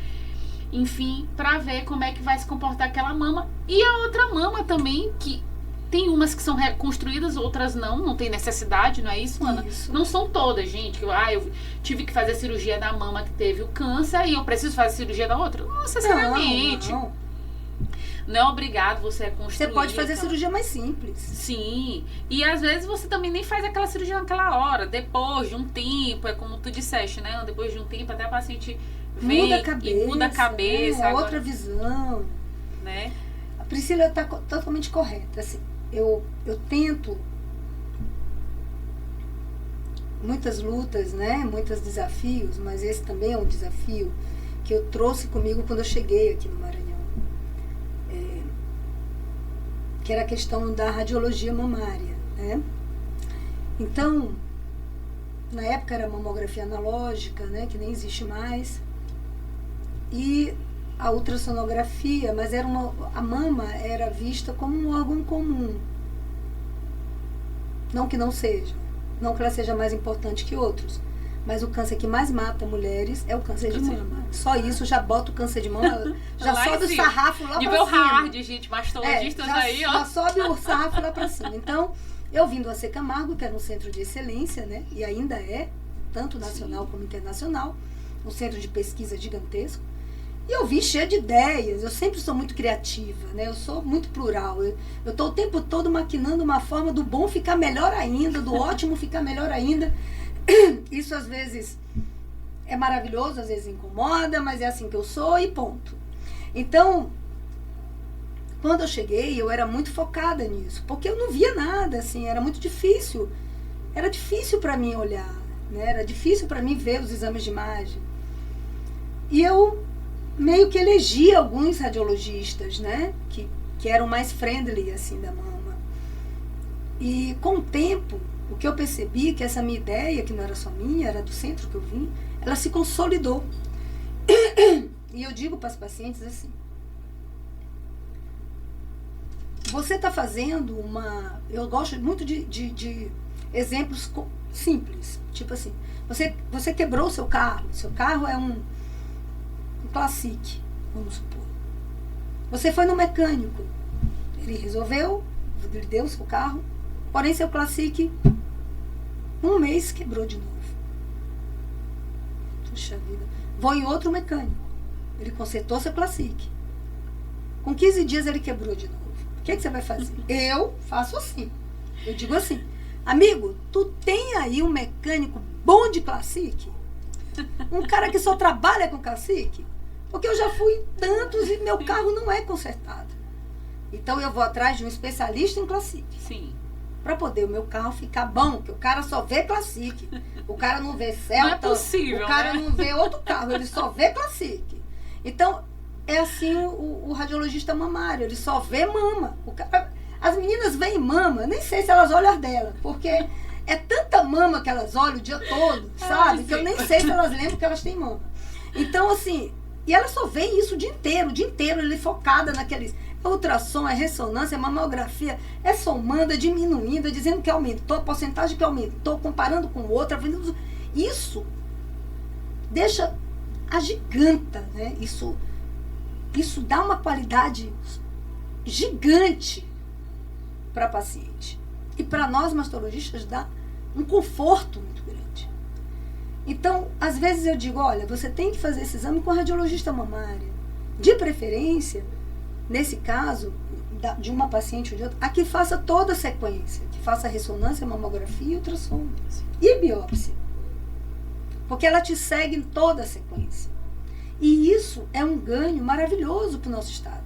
enfim, para ver como é que vai se comportar aquela mama. E a outra mama também, que tem umas que são reconstruídas, outras não tem necessidade, não é isso, Ana? Isso. Não são todas, gente. Eu tive que fazer a cirurgia da mama que teve o câncer e eu preciso fazer a cirurgia da outra? Não necessariamente. Não é obrigado você a construir. Você pode fazer a cirurgia mais simples. Sim. E às vezes você também nem faz aquela cirurgia naquela hora. Depois de um tempo, é como tu disseste, né? Depois de um tempo, até a paciente vem muda a cabeça, e muda a cabeça. É agora, outra visão. Né? A Priscila está totalmente correta. Assim, eu tento muitas lutas, né? Muitos desafios, mas esse também é um desafio que eu trouxe comigo quando eu cheguei aqui no Maranhão. Que era a questão da radiologia mamária, né? Então, na época era mamografia analógica, né? Que nem existe mais. E a ultrassonografia, mas a mama era vista como um órgão comum. Não que não seja. Não que ela seja mais importante que outros. Mas o câncer que mais mata mulheres é o câncer de mama. Só isso já bota o câncer de mama, já lá sobe o sarrafo lá pra cima. Nível hard, gente, mastologistas aí, ó. Já sobe o sarrafo lá pra cima. Então, eu vim do AC Camargo, que era um centro de excelência, né? E ainda é, tanto nacional como internacional, um centro de pesquisa gigantesco. E eu vim cheia de ideias, eu sempre sou muito criativa, né? Eu sou muito plural. Eu tô o tempo todo maquinando uma forma do bom ficar melhor ainda, do ótimo ficar melhor ainda. Isso às vezes é maravilhoso, às vezes incomoda, mas é assim que eu sou e ponto. Então, quando eu cheguei, eu era muito focada nisso, porque eu não via nada, assim, era muito difícil. Era difícil para mim olhar, né? Era difícil para mim ver os exames de imagem. E eu meio que elegi alguns radiologistas, né? Que eram mais friendly, assim, da mama. E com o tempo, o que eu percebi é que essa minha ideia, que não era só minha, era do centro que eu vim, ela se consolidou. E eu digo para as pacientes assim, você está fazendo uma... Eu gosto muito de exemplos simples. Tipo assim, você quebrou o seu carro é um Classic, vamos supor. Você foi no mecânico, ele resolveu, ele deu o seu carro, porém seu Classic, um mês quebrou de novo. Puxa vida. Vou em outro mecânico, ele consertou seu Classic. Com 15 dias ele quebrou de novo. O que você vai fazer? Eu faço assim. Eu digo assim, amigo, tu tem aí um mecânico bom de Classic? Um cara que só trabalha com Classic? Porque eu já fui em tantos e meu carro não é consertado. Então eu vou atrás de um especialista em Classic. Sim. para poder o meu carro ficar bom, que o cara só vê Classic. O cara não vê Celta, Não é possível, o cara né? não vê outro carro, ele só vê Classic. Então, é assim o radiologista mamário, ele só vê mama. As meninas veem mama, nem sei se elas olham as dela, porque é tanta mama que elas olham o dia todo, sabe? Que eu nem sei se elas lembram que elas têm mama. Então, assim, e elas só veem isso o dia inteiro, ele focada naqueles... É ultrassom, é ressonância, é mamografia, é somando, é diminuindo, é dizendo que aumentou, a porcentagem que aumentou, comparando com outra. Isso deixa agiganta, né? Isso dá uma qualidade gigante para a paciente. E para nós, mastologistas, dá um conforto muito grande. Então, às vezes eu digo, olha, você tem que fazer esse exame com a radiologista mamária. De preferência, nesse caso, de uma paciente ou de outra, a que faça toda a sequência, que faça ressonância, mamografia e ultrassom. E biópsia. Porque ela te segue em toda a sequência. E isso é um ganho maravilhoso para o nosso estado.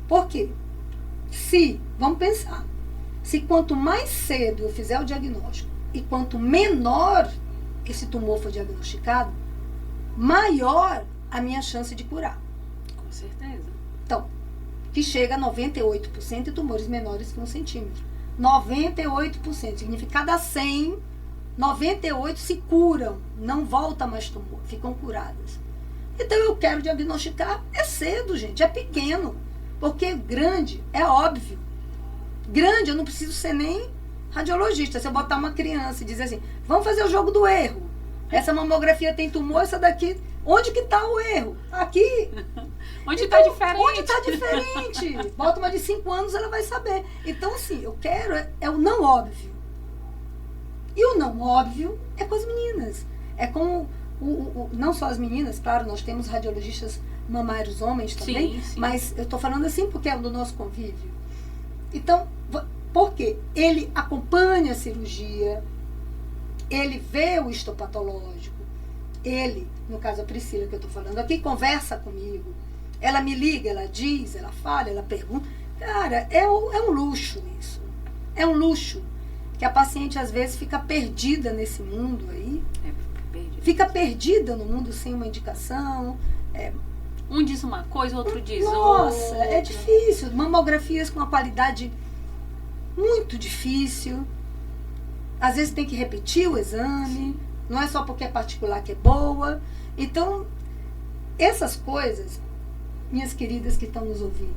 Por quê? Vamos pensar, se quanto mais cedo eu fizer o diagnóstico e quanto menor esse tumor for diagnosticado, maior a minha chance de curar. Com certeza. Então, que chega a 98% de tumores menores que 1 centímetro. 98%. Significa cada 100, 98 se curam. Não volta mais tumor. Ficam curadas. Então, eu quero diagnosticar. É cedo, gente. É pequeno. Porque grande, é óbvio. Grande, eu não preciso ser nem radiologista. Se eu botar uma criança e dizer assim, vamos fazer o jogo do erro. Essa mamografia tem tumor, essa daqui... Onde que está o erro? Aqui. Onde está diferente? Onde está diferente? Bota uma de 5 anos, ela vai saber. Então, assim, eu quero é o não óbvio. E o não óbvio é com as meninas. É com não só as meninas, claro, nós temos radiologistas mamários homens também, sim. Mas eu estou falando assim porque é do nosso convívio. Então, por quê? Ele acompanha a cirurgia, ele vê o histopatológico, ele, no caso a Priscila que eu estou falando aqui, conversa comigo, ela me liga, ela diz, ela fala, ela pergunta. Cara, é um luxo isso. É um luxo que a paciente às vezes fica perdida nesse mundo aí. Fica perdida no mundo sem uma indicação. Um diz uma coisa, outro diz Nossa, outra. é difícil. Mamografias com uma qualidade muito difícil. Às vezes tem que repetir o exame. Não é só porque é particular que é boa. Então, essas coisas, minhas queridas que estão nos ouvindo,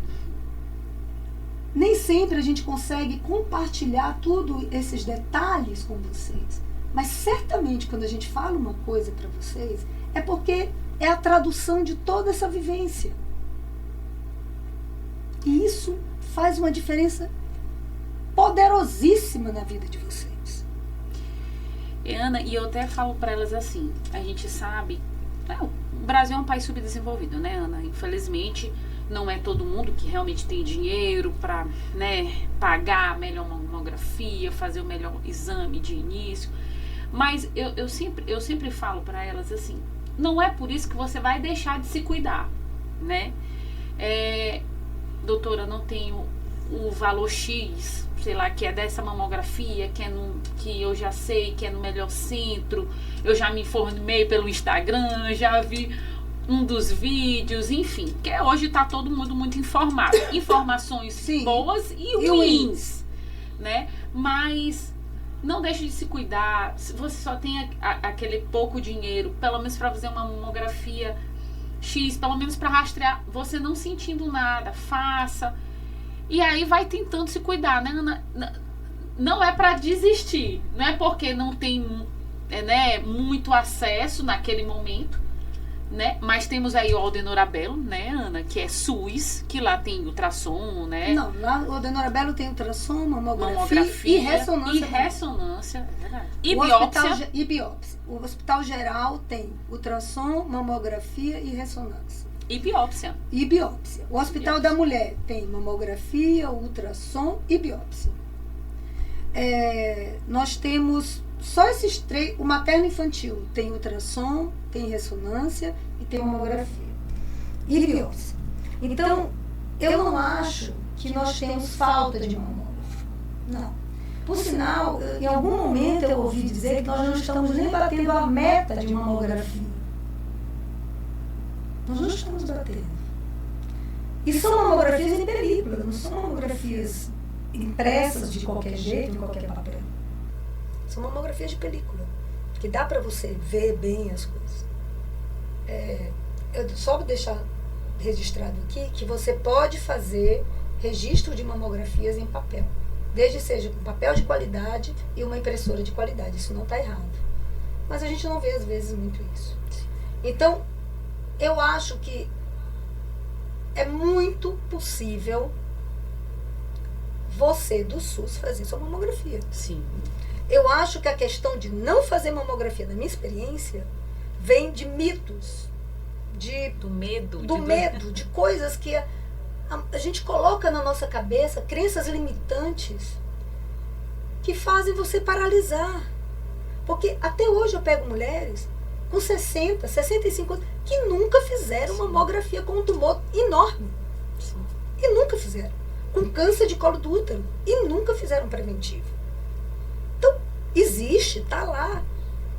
nem sempre a gente consegue compartilhar todos esses detalhes com vocês. Mas certamente quando a gente fala uma coisa para vocês, é porque é a tradução de toda essa vivência. E isso faz uma diferença poderosíssima na vida de vocês. Ana, e eu até falo para elas assim, a gente sabe, o Brasil é um país subdesenvolvido, né, Ana? Infelizmente, não é todo mundo que realmente tem dinheiro para, né, pagar a melhor mamografia, fazer o melhor exame de início. Mas eu sempre falo para elas assim, não é por isso que você vai deixar de se cuidar, né? Doutora, não tenho o valor X, sei lá, que é dessa mamografia, que eu já sei que é no melhor centro, eu já me informei pelo Instagram, já vi um dos vídeos, enfim, que hoje está todo mundo muito informado. Informações Sim. boas e ruins, né? Mas não deixe de se cuidar. Se você só tem aquele pouco dinheiro, pelo menos para fazer uma mamografia X, pelo menos para rastrear, você não sentindo nada, faça. E aí vai tentando se cuidar, né? Não é para desistir, não é porque não tem, né, muito acesso naquele momento, né? Mas temos aí o Aldenorabelo, né, Ana, que é SUS, que lá tem ultrassom, né? Não, lá o Aldenorabelo tem ultrassom, mamografia e ressonância. E ressonância, é verdade. E biópsia. O Hospital Geral tem ultrassom, mamografia e ressonância. E biópsia. E biópsia. O Hospital da Mulher tem mamografia, ultrassom e biópsia. Nós temos só esses 3. O materno infantil tem ultrassom, tem ressonância e tem mamografia. E biópsia. Então, eu não acho que nós temos falta de mamógrafo. Não. Por sinal, em algum momento eu ouvi dizer que nós não estamos nem batendo a meta de mamografia. Nós não estamos batendo. E são mamografias em película, não são mamografias impressas de qualquer jeito, em qualquer papel. São mamografias de película, que dá para você ver bem as coisas. Eu só vou deixar registrado aqui que você pode fazer registro de mamografias em papel, desde que seja com papel de qualidade e uma impressora de qualidade. Isso não está errado. Mas a gente não vê, às vezes, muito isso. Então, eu acho que é muito possível você, do SUS, fazer sua mamografia. Sim. Eu acho que a questão de não fazer mamografia, na minha experiência, vem de mitos, Do medo. de coisas que a gente coloca na nossa cabeça, crenças limitantes, que fazem você paralisar. Porque até hoje eu pego mulheres com 60, 65 anos, que nunca fizeram mamografia com um tumor enorme. Sim. E nunca fizeram. Com câncer de colo do útero. E nunca fizeram preventivo. Então, existe, está lá.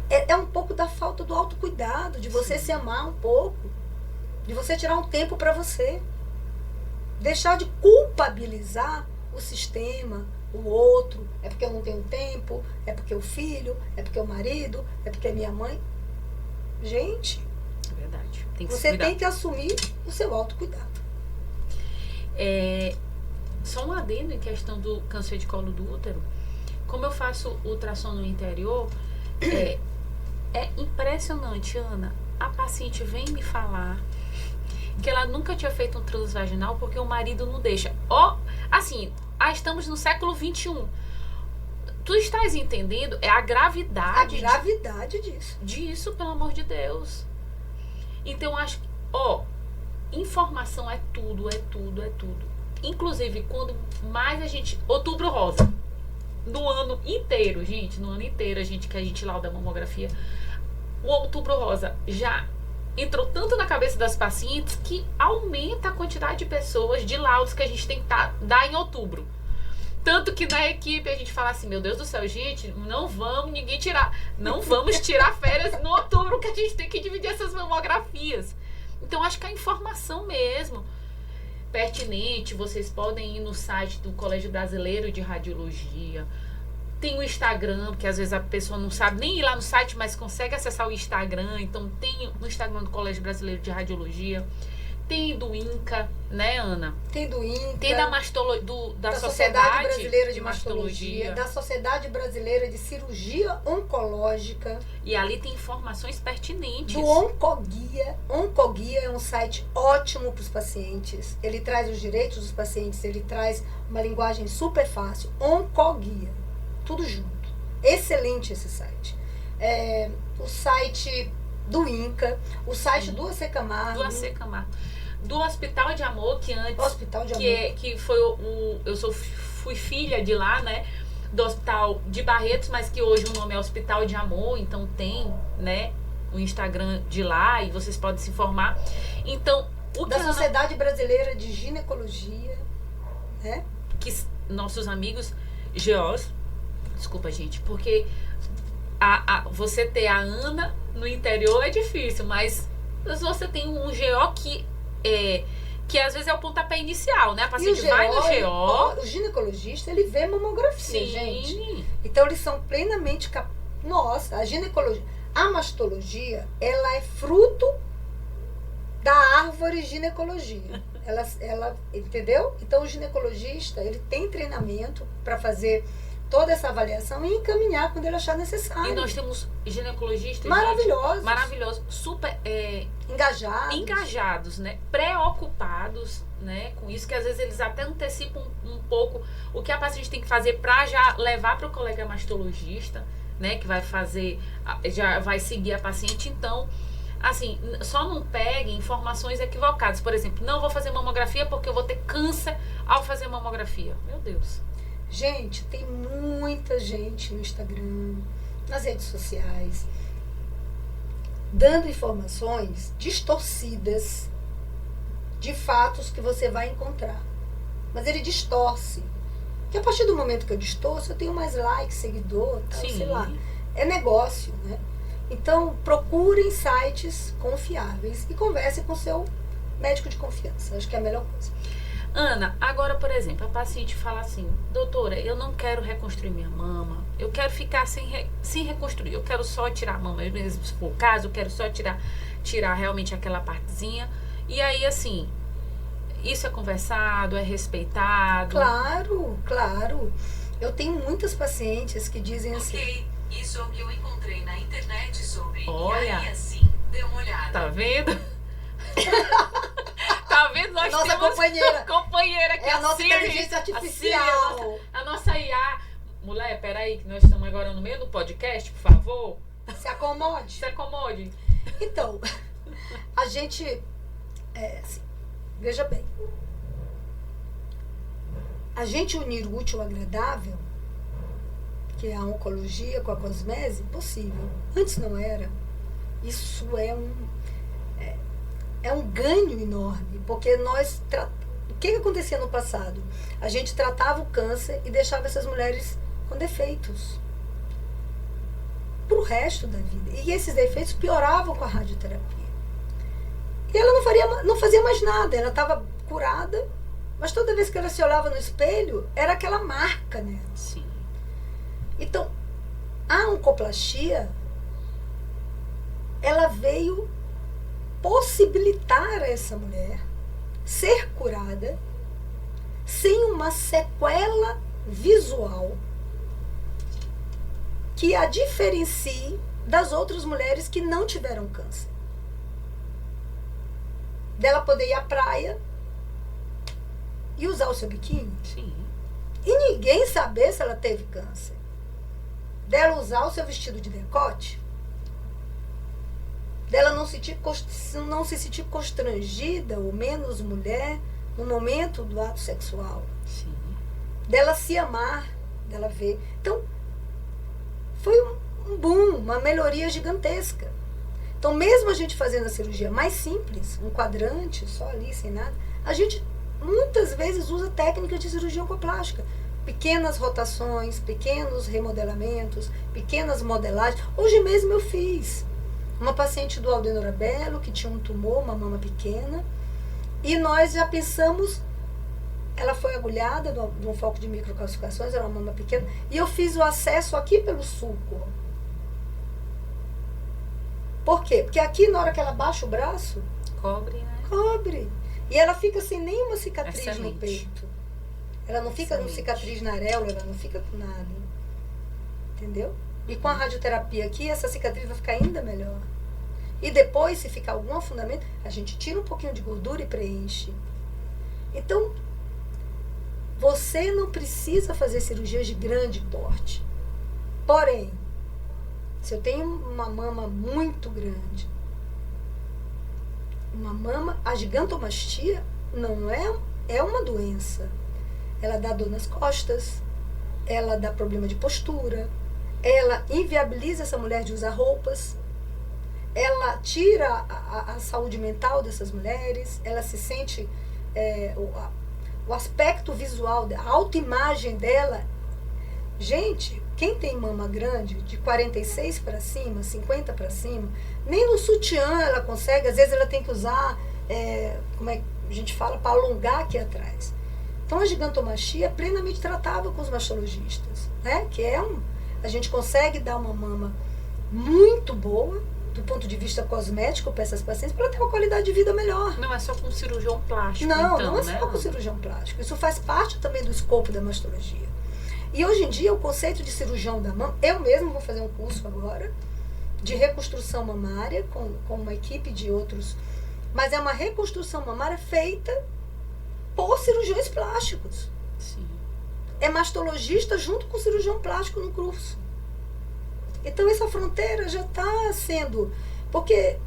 É um pouco da falta do autocuidado, de você se amar um pouco, de você tirar um tempo para você. Deixar de culpabilizar o sistema, o outro. É porque eu não tenho tempo, é porque o filho, é porque o marido, é porque é minha mãe. Gente, É verdade. Tem que se você cuidar. tem que assumir o seu autocuidado. Só um adendo em questão do câncer de colo do útero. Como eu faço ultrassom no interior, é impressionante, Ana. A paciente vem me falar que ela nunca tinha feito um transvaginal porque o marido não deixa. Assim, estamos no século XXI. Tu estás entendendo? É a gravidade. A gravidade disso. Disso, pelo amor de Deus. Então, acho que, informação é tudo, é tudo, é tudo. Inclusive, quando mais a gente... Outubro Rosa. No ano inteiro, gente, que a gente lauda a mamografia, o Outubro Rosa já entrou tanto na cabeça das pacientes que aumenta a quantidade de pessoas de laudos que a gente tem que dar em outubro. Tanto que na equipe a gente fala assim, meu Deus do céu, gente, não vamos tirar férias no outubro, que a gente tem que dividir essas mamografias. Então, acho que a informação mesmo pertinente, vocês podem ir no site do Colégio Brasileiro de Radiologia. Tem o Instagram, porque às vezes a pessoa não sabe nem ir lá no site, mas consegue acessar o Instagram. Então, tem no Instagram do Colégio Brasileiro de Radiologia. Tem do INCA, né, Ana? Tem do INCA. Tem da Sociedade Brasileira de Mastologia, da Sociedade Brasileira de Cirurgia Oncológica. E ali tem informações pertinentes. Do Oncoguia. Oncoguia é um site ótimo para os pacientes. Ele traz os direitos dos pacientes, ele traz uma linguagem super fácil. Oncoguia. Tudo junto. Excelente esse site. O site do INCA, o site do AC Camargo. Do AC Camargo. Do Hospital de Amor, que antes... Hospital de Amor. Que foi fui filha de lá, né? Do Hospital de Barretos, mas que hoje o nome é Hospital de Amor. Então tem, né? O Instagram de lá e vocês podem se informar. Então, da Sociedade Brasileira de Ginecologia, né? Que nossos amigos GOs... Desculpa, gente, porque você ter a Ana no interior é difícil, mas você tem um GO que às vezes é o pontapé inicial, né? A paciente vai no GO. O ginecologista, ele vê mamografia, sim, gente. Então, eles são plenamente Nossa, a ginecologia... A mastologia, ela é fruto da árvore ginecologia. Ela, entendeu? Então, o ginecologista, ele tem treinamento para fazer toda essa avaliação e encaminhar quando ele achar necessário. E nós temos ginecologistas maravilhosos, maravilhosos, super engajados, né? Preocupados, né? Com isso, que às vezes eles até antecipam um pouco o que a paciente tem que fazer para já levar para o colega mastologista, né? Que vai fazer, já vai seguir a paciente. Então, assim, só não peguem informações equivocadas. Por exemplo, não vou fazer mamografia porque eu vou ter câncer ao fazer mamografia. Meu Deus. Gente, tem muita gente no Instagram, nas redes sociais, dando informações distorcidas de fatos que você vai encontrar. Mas ele distorce. Porque a partir do momento que eu distorço, eu tenho mais likes, seguidor, tal, Sim. sei lá. É negócio, né? Então, procurem sites confiáveis e conversem com o seu médico de confiança. Acho que é a melhor coisa. Ana, agora, por exemplo, a paciente fala assim, doutora, eu não quero reconstruir minha mama, eu quero ficar sem reconstruir, eu quero só tirar a mama, mesmo se for o caso, eu quero só tirar realmente aquela partezinha. E aí, assim, isso é conversado, é respeitado? Claro, claro. Eu tenho muitas pacientes que dizem assim... Ok, isso é o que eu encontrei na internet sobre. Olha. E aí, assim, dê uma olhada. Tá vendo? Tá vendo? Nós Nossa temos companheira. aqui, É a nossa Siri, inteligência a Siri, artificial. a nossa IA. Mulher, peraí, que nós estamos agora no meio do podcast, por favor. Se acomode. Se acomode. Então, a gente... assim, veja bem. A gente unir o útil ao agradável, que é a oncologia com a cosmese, possível. Antes não era. Isso é um ganho enorme, porque o que acontecia no passado? A gente tratava o câncer e deixava essas mulheres com defeitos pro resto da vida. E esses defeitos pioravam com a radioterapia. E ela não fazia mais nada, ela estava curada, mas toda vez que ela se olhava no espelho, era aquela marca nela. Sim. Então, a oncoplastia, ela veio possibilitar a essa mulher ser curada sem uma sequela visual que a diferencie das outras mulheres que não tiveram câncer. Dela poder ir à praia e usar o seu biquíni Sim. e ninguém saber se ela teve câncer. Dela usar o seu vestido de decote, dela não se sentir constrangida ou menos mulher no momento do ato sexual, Sim. dela se amar, dela ver. Então, foi um boom, uma melhoria gigantesca. Então, mesmo a gente fazendo a cirurgia mais simples, um quadrante, só ali, sem nada, a gente muitas vezes usa técnicas de cirurgia oncoplástica. Pequenas rotações, pequenos remodelamentos, pequenas modelagens. Hoje mesmo eu fiz uma paciente do Aldenorabelo que tinha um tumor, uma mama pequena, e nós já pensamos, ela foi agulhada de um foco de microcalcificações, era uma mama pequena, e eu fiz o acesso aqui pelo sulco. Por quê? Porque aqui, na hora que ela baixa o braço, Cobre, né? cobre. E ela fica sem nenhuma cicatriz no Excelente. peito. Ela não fica com Excelente. cicatriz na areola, ela não fica com nada. Entendeu? E com a radioterapia aqui, essa cicatriz vai ficar ainda melhor. E depois, se ficar algum afundamento, a gente tira um pouquinho de gordura e preenche. Então, você não precisa fazer cirurgias de grande porte. Porém, se eu tenho uma mama muito grande, a gigantomastia não é uma doença. Ela dá dor nas costas, ela dá problema de postura, ela inviabiliza essa mulher de usar roupas, ela tira a saúde mental dessas mulheres, ela se sente, o aspecto visual, a autoimagem dela. Gente, quem tem mama grande, de 46 para cima, 50 para cima, nem no sutiã ela consegue, às vezes ela tem que usar, como é que a gente fala, para alongar aqui atrás. Então a gigantomastia é plenamente tratável com os mastologistas, né? Que a gente consegue dar uma mama muito boa, do ponto de vista cosmético para essas pacientes, para ela ter uma qualidade de vida melhor. Não é só com cirurgião plástico, Não, então, não é né? só com cirurgião plástico. Isso faz parte também do escopo da mastologia. E hoje em dia o conceito de cirurgião da mama, eu mesmo vou fazer um curso agora de reconstrução mamária com uma equipe de outros, mas é uma reconstrução mamária feita por cirurgiões plásticos. Sim. É mastologista junto com cirurgião plástico no curso. Então essa fronteira já está sendo, porque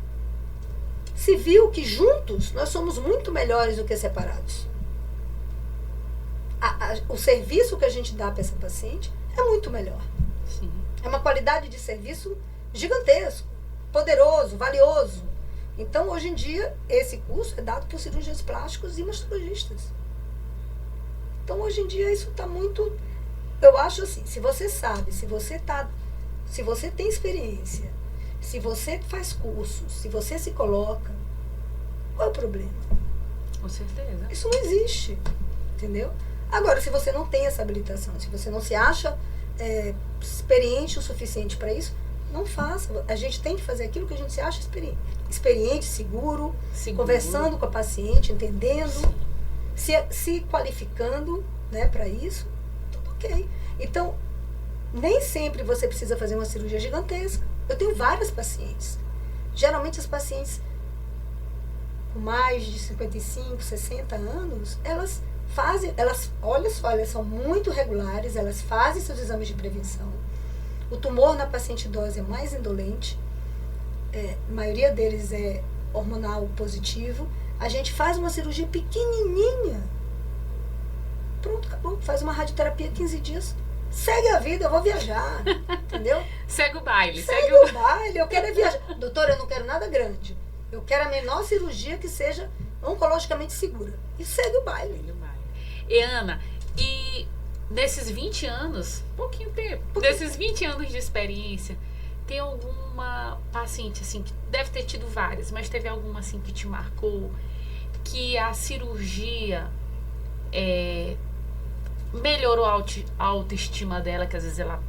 se viu que juntos nós somos muito melhores do que separados. O serviço que a gente dá para essa paciente é muito melhor. Sim. É uma qualidade de serviço gigantesco, poderoso, valioso. Então, hoje em dia, esse curso é dado por cirurgiões plásticos e mastologistas. Então, hoje em dia, isso está muito... Eu acho assim, se você sabe, se você tem experiência, se você faz curso, se você se coloca, qual é o problema? Com certeza. Isso não existe, entendeu? Agora, se você não tem essa habilitação, se você não se acha experiente o suficiente para isso, não faça. A gente tem que fazer aquilo que a gente se acha experiente. Experiente, seguro, conversando com a paciente, entendendo, se qualificando, né, para isso, tudo ok. Então, nem sempre você precisa fazer uma cirurgia gigantesca. Eu tenho várias pacientes. Geralmente as pacientes com mais de 55, 60 anos, elas olha só, elas são muito regulares, elas fazem seus exames de prevenção. O tumor na paciente idosa é mais indolente, a maioria deles é hormonal positivo. A gente faz uma cirurgia pequenininha, pronto, acabou. Faz uma radioterapia 15 dias, segue a vida, eu vou viajar, entendeu? Segue o baile. Segue o baile, eu quero viajar. Doutora, eu não quero nada grande, eu quero a menor cirurgia que seja oncologicamente segura. E segue o baile. E Ana, e nesses 20 anos, pouquinho tempo, nesses 20 anos de experiência, tem alguma paciente, assim, que deve ter tido várias, mas teve alguma, assim, que te marcou, que a cirurgia melhorou a autoestima dela, que às vezes ela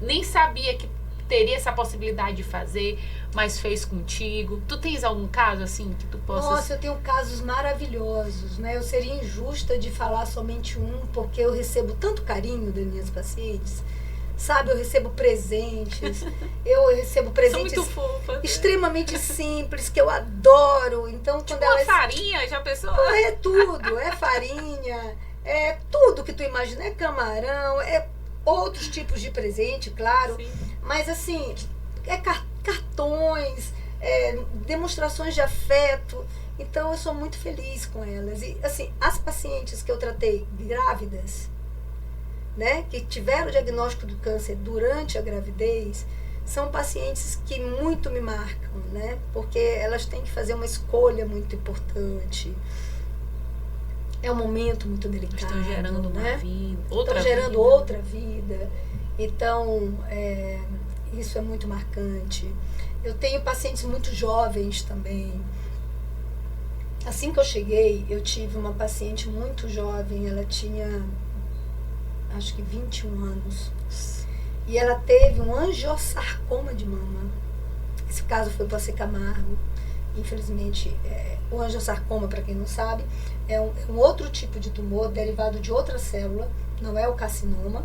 nem sabia que teria essa possibilidade de fazer, mas fez contigo? Tu tens algum caso, assim, que tu possa... Nossa, eu tenho casos maravilhosos, né? Eu seria injusta de falar somente um, porque eu recebo tanto carinho das minhas pacientes, sabe? Eu recebo presentes, São muito fofas, extremamente simples, que eu adoro. Então, tipo quando elas... farinha, já pensou? É tudo, é farinha, é tudo que tu imagina, é camarão, é outros tipos de presente, claro. Sim. Mas assim, cartões, demonstrações de afeto. Então eu sou muito feliz com elas. E assim, as pacientes que eu tratei grávidas, né, que tiveram o diagnóstico do câncer durante a gravidez, são pacientes que muito me marcam, né? Porque elas têm que fazer uma escolha muito importante. É um momento muito delicado. Estão gerando uma vida, Estão gerando outra vida. Então, isso é muito marcante. Eu tenho pacientes muito jovens também. Assim que eu cheguei, eu tive uma paciente muito jovem, ela tinha, acho que 21 anos. E ela teve um angiosarcoma de mama. Esse caso foi para Camargo. Infelizmente, o angiosarcoma, para quem não sabe, é um outro tipo de tumor derivado de outra célula, não é o carcinoma.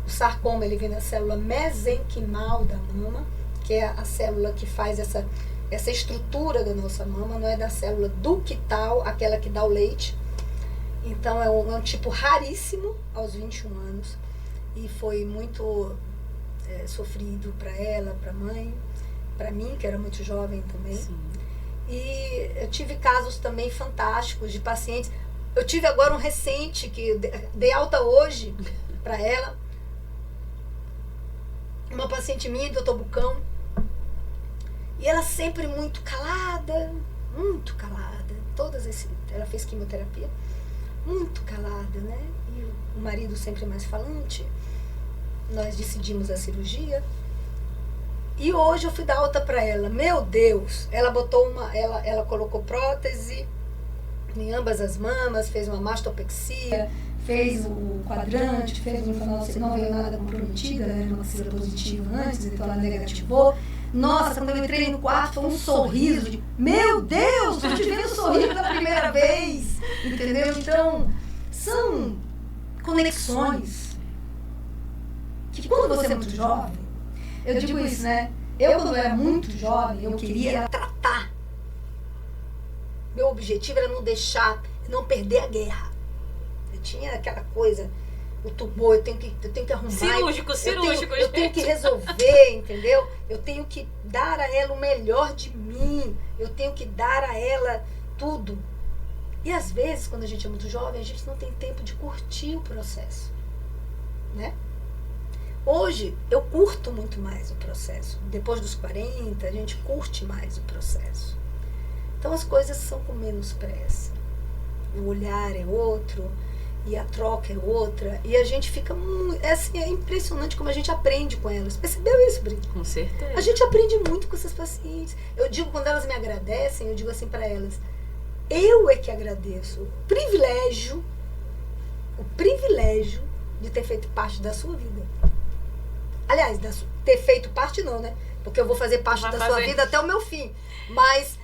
O sarcoma, ele vem da célula mesenquimal da mama, que é a célula que faz essa estrutura da nossa mama, não é da célula ductal, aquela que dá o leite. Então, é um tipo raríssimo aos 21 anos. E foi muito sofrido para ela, para a mãe, para mim, que era muito jovem também. Sim. E eu tive casos também fantásticos de pacientes. Eu tive agora um recente, que dei alta hoje para ela. Uma paciente minha, doutor Bucão. E ela sempre muito calada. Ela fez quimioterapia. Muito calada, né? E o marido sempre mais falante. Nós decidimos a cirurgia. E hoje eu fui dar alta para ela. Meu Deus! Ela ela colocou prótese em ambas as mamas, fez uma mastopexia, fez o quadrante, fez um não veio nada comprometida, era uma axila positiva antes, então ela negativou. Nossa, quando eu entrei no quarto, foi um sorriso de, meu Deus, tô te vendo sorrir pela primeira vez, entendeu? Então, são conexões que quando você é muito jovem, eu digo isso, né? Eu, quando era muito jovem, eu queria tratar. Meu objetivo era não perder a guerra. Eu tinha aquela coisa, o tumor, eu tenho que arrumar. Cirúrgico. Eu tenho que resolver, entendeu? Eu tenho que dar a ela o melhor de mim. Eu tenho que dar a ela tudo. E às vezes, quando a gente é muito jovem, a gente não tem tempo de curtir o processo, né? Hoje, eu curto muito mais o processo. Depois dos 40, a gente curte mais o processo. Então, as coisas são com menos pressa. O olhar é outro. e a troca é outra, e a gente fica muito, assim, é impressionante como a gente aprende com elas. Percebeu isso, Brito? Com certeza. A gente aprende muito com essas pacientes. Eu digo, quando elas me agradecem, eu digo assim para elas, eu é que agradeço o privilégio de ter feito parte da sua vida. Aliás, ter feito parte não, né? Porque eu vou fazer parte da sua vida até o meu fim. Mas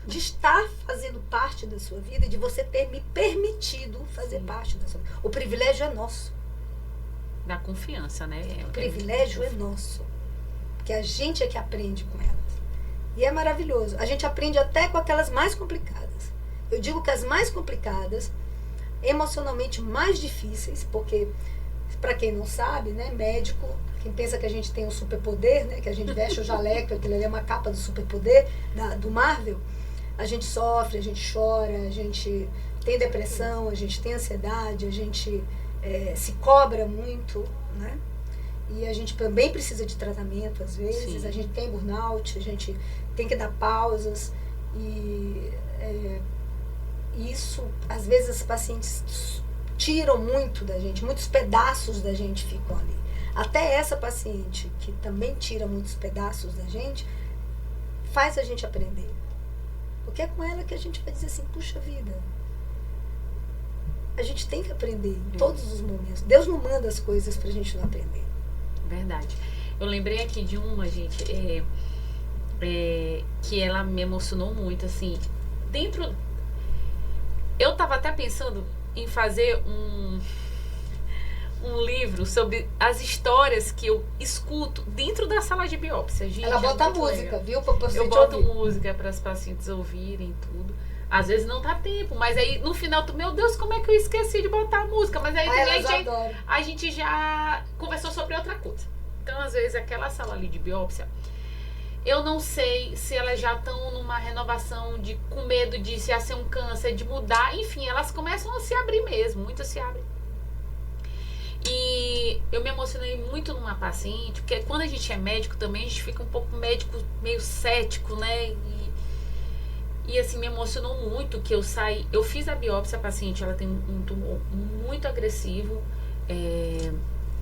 de estar fazendo parte da sua vida e de você ter me permitido fazer parte da sua vida. O privilégio é nosso. Da confiança, né? O privilégio é nosso. Porque a gente é que aprende com elas. E é maravilhoso. A gente aprende até com aquelas mais complicadas. Eu digo que as mais complicadas, emocionalmente mais difíceis, porque, para quem não sabe, né, médico, quem pensa que a gente tem um superpoder, né, que a gente veste o jaleco, aquilo ali é uma capa do superpoder do Marvel, a gente sofre, a gente chora, a gente tem depressão, a gente tem ansiedade, a gente se cobra muito, né? E a gente também precisa de tratamento às vezes. Sim. A gente tem burnout, a gente tem que dar pausas e isso, às vezes os pacientes tiram muito da gente, muitos pedaços da gente ficam ali. Até essa paciente, que também tira muitos pedaços da gente, faz a gente aprender. Porque é com ela que a gente vai dizer assim, puxa vida, a gente tem que aprender em todos os momentos. Deus não manda as coisas pra gente não aprender. Verdade. Eu lembrei aqui de uma, gente, que ela me emocionou muito, assim, eu tava até pensando em fazer um livro sobre as histórias que eu escuto dentro da sala de biópsia. Gente, ela bota música, legal. Viu? Pra paciente eu boto ouvir. Música para as pacientes ouvirem tudo. Às vezes não dá tempo, mas aí no final, meu Deus, como é que eu esqueci de botar a música? Mas aí também a gente já conversou sobre outra coisa. Então, às vezes, aquela sala ali de biópsia, eu não sei se elas já estão numa renovação com medo de se ser um câncer, de mudar. Enfim, elas começam a se abrir mesmo, muitas se abrem. E eu me emocionei muito numa paciente, porque quando a gente é médico também, a gente fica um pouco médico, meio cético, né? E assim, me emocionou muito que eu fiz a biópsia, a paciente, ela tem um tumor muito agressivo,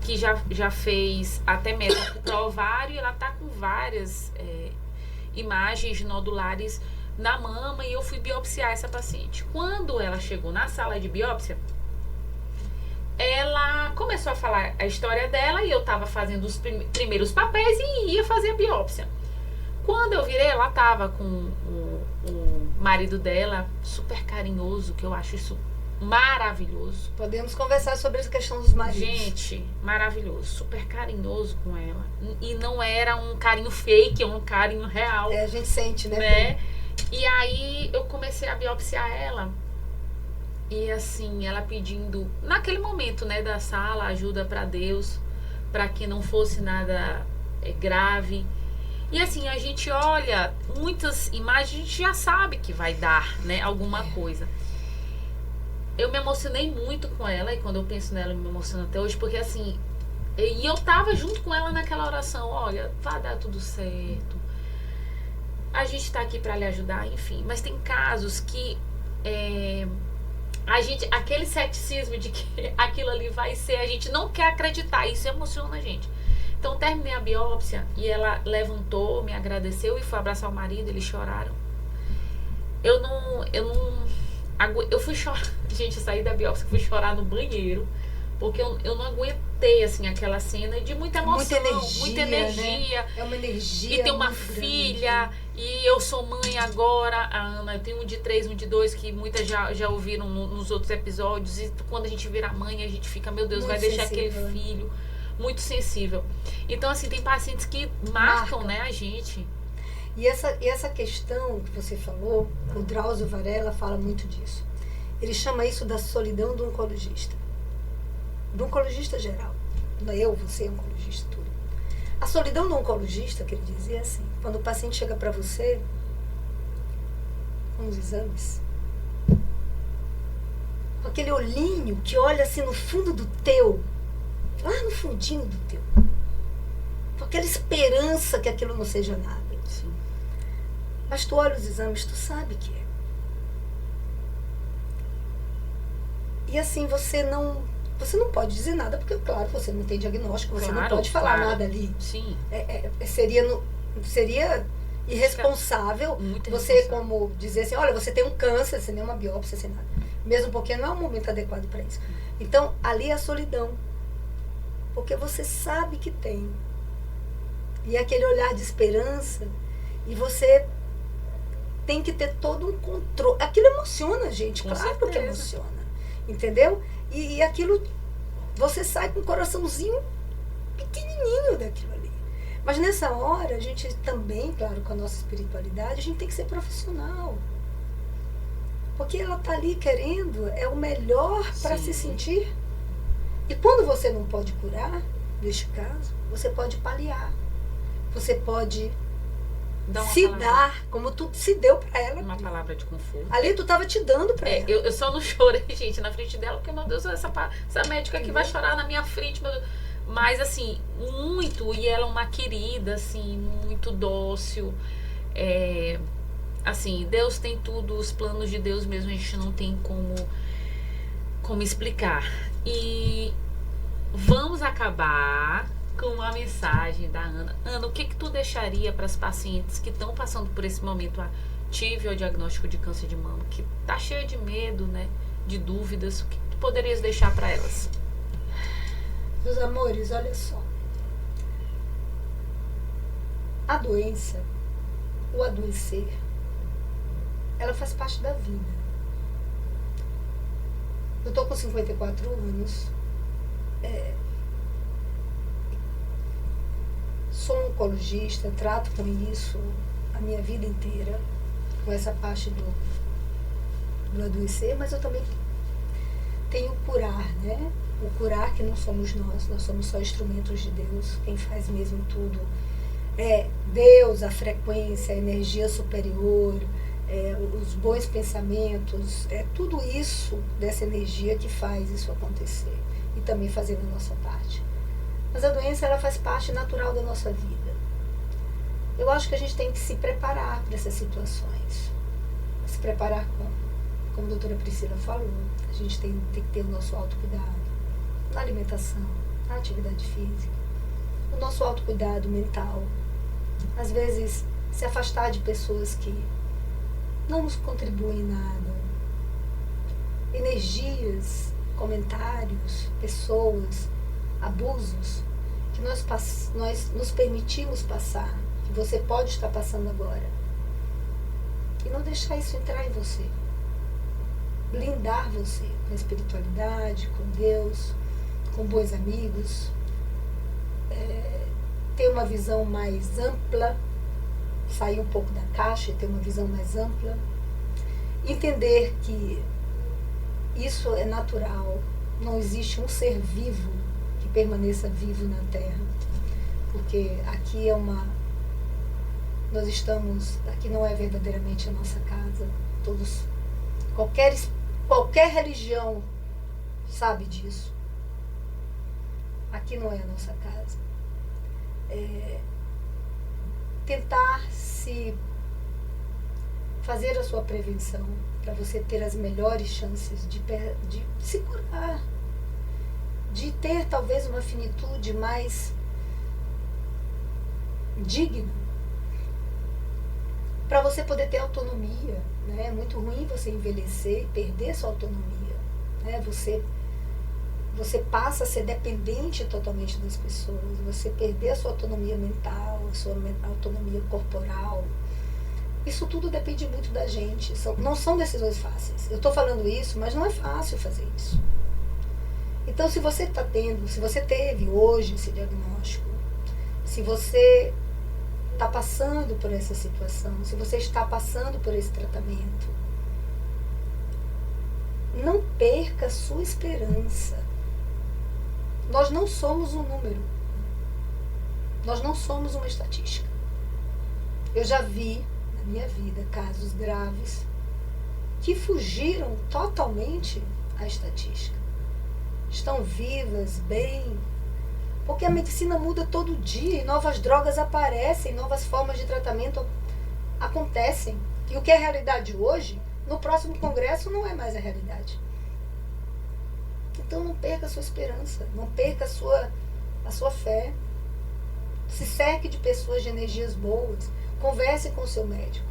que já fez até método para ovário, e ela tá com várias imagens nodulares na mama, e eu fui biopsiar essa paciente. Quando ela chegou na sala de biópsia, ela começou a falar a história dela, e eu tava fazendo os primeiros papéis e ia fazer a biópsia. Quando eu virei, ela tava com o marido dela, super carinhoso, que eu acho isso maravilhoso. Podemos conversar sobre essa questão dos maridos. Gente, maravilhoso, super carinhoso com ela. E não era um carinho fake, é um carinho real. A gente sente, né? E aí eu comecei a biopsiar ela. E assim, ela pedindo, naquele momento, né, da sala, ajuda pra Deus, pra que não fosse nada grave. E assim, a gente olha muitas imagens, a gente já sabe que vai dar, né, alguma coisa. Eu me emocionei muito com ela, e quando eu penso nela, eu me emociono até hoje, porque assim, e eu tava junto com ela naquela oração, olha, vai dar tudo certo, a gente tá aqui pra lhe ajudar, enfim. Mas tem casos que aquele ceticismo de que aquilo ali vai ser, a gente não quer acreditar, isso emociona a gente. Então, terminei a biópsia e ela levantou, me agradeceu e foi abraçar o marido, eles choraram. Eu fui chorar, gente, eu saí da biópsia, fui chorar no banheiro, porque eu não aguentei, assim, aquela cena de muita emoção, muita energia. Né? É uma energia. E tem uma filha, e eu sou mãe agora, a Ana, eu tenho um de 3, um de 2, que muitas já ouviram nos outros episódios, e quando a gente vira mãe, a gente fica, meu Deus, muito vai deixar sensível. Aquele filho muito sensível. Então, assim, tem pacientes que marcam, né, a gente. E essa questão que você falou, o Drauzio Varela fala muito disso. Ele chama isso da solidão do oncologista. Do oncologista geral. Não é eu, você, oncologista, tudo. A solidão do oncologista, que ele dizia, é assim, quando o paciente chega para você com os exames, com aquele olhinho que olha assim no fundo do teu, lá no fundinho do teu, com aquela esperança que aquilo não seja nada. Sim. Mas tu olha os exames, tu sabe que é. E assim, você não pode dizer nada, porque, claro, você não tem diagnóstico, você não Claro, pode falar claro. nada ali. Sim. Seria irresponsável Muito você, irresponsável. como dizer assim, olha, você tem um câncer, sem nenhuma biópsia, sem nada. Mesmo porque não é um momento adequado para isso. Então, ali é a solidão. Porque você sabe que tem. E aquele olhar de esperança, e você tem que ter todo um controle. Aquilo emociona a gente, Com claro que certeza. emociona. Entendeu? E aquilo, você sai com um coraçãozinho pequenininho daquilo ali. Mas nessa hora, a gente também, claro, com a nossa espiritualidade, a gente tem que ser profissional. Porque ela está ali querendo, é o melhor para Sim. se sentir. E quando você não pode curar, neste caso, você pode paliar. Você pode Dá uma se palavra- dar, como tu se deu para ela. Uma palavra de conforto. Ali tu estava te dando para ela. Eu só não chorei, gente, na frente dela, porque, meu Deus, essa médica aqui vai chorar na minha frente, meu Deus. Mas, assim, muito, e ela é uma querida, assim, muito dócil. Assim, Deus tem tudo, os planos de Deus mesmo, a gente não tem como explicar. E vamos acabar com uma mensagem da Ana. Ana, o que tu deixaria para as pacientes que estão passando por esse momento tive o diagnóstico de câncer de mama, que tá cheia de medo, né, de dúvidas? O que tu poderias deixar para elas? Meus amores, olha só. A doença, o adoecer, ela faz parte da vida. Eu tô com 54 anos. Sou oncologista, trato com isso a minha vida inteira, com essa parte do adoecer, mas eu também tenho o curar, né? O curar que não somos nós somos só instrumentos de Deus. Quem faz mesmo tudo é Deus, a frequência, a energia superior, os bons pensamentos, é tudo isso dessa energia que faz isso acontecer e também fazendo a nossa parte. Mas a doença, ela faz parte natural da nossa vida. Eu acho que a gente tem que se preparar para essas situações. Se preparar como a doutora Priscila falou, a gente tem que ter o nosso autocuidado na alimentação, na atividade física, o nosso autocuidado mental. Às vezes, se afastar de pessoas que não nos contribuem em nada. Energias, comentários, pessoas, abusos que nós nos permitimos passar, que você pode estar passando agora. E não deixar isso entrar em você. Blindar você com a espiritualidade, com Deus, com bons amigos. Ter uma visão mais ampla, sair um pouco da caixa e ter uma visão mais ampla. Entender que isso é natural. Não existe um ser vivo que permaneça vivo na Terra. Porque aqui nós estamos, aqui não é verdadeiramente a nossa casa. Qualquer religião sabe disso. Aqui não é a nossa casa. Tentar se fazer a sua prevenção para você ter as melhores chances de se curar, de ter talvez uma finitude mais digna, para você poder ter autonomia, né? É muito ruim você envelhecer e perder sua autonomia, né? Você passa a ser dependente totalmente das pessoas, você perder a sua autonomia mental, a sua autonomia corporal. Isso tudo depende muito da gente. Não são decisões fáceis. Eu estou falando isso, mas não é fácil fazer isso. Então, se você teve hoje esse diagnóstico, se você está passando por essa situação, se você está passando por esse tratamento, não perca a sua esperança. Nós não somos um número. Nós não somos uma estatística. Eu já vi, na minha vida, casos graves que fugiram totalmente à estatística. Estão vivas, bem, porque a medicina muda todo dia e novas drogas aparecem, novas formas de tratamento acontecem. E o que é realidade hoje, no próximo congresso não é mais a realidade. Então não perca a sua esperança, não perca a sua fé. Se cerque de pessoas de energias boas. Converse com o seu médico.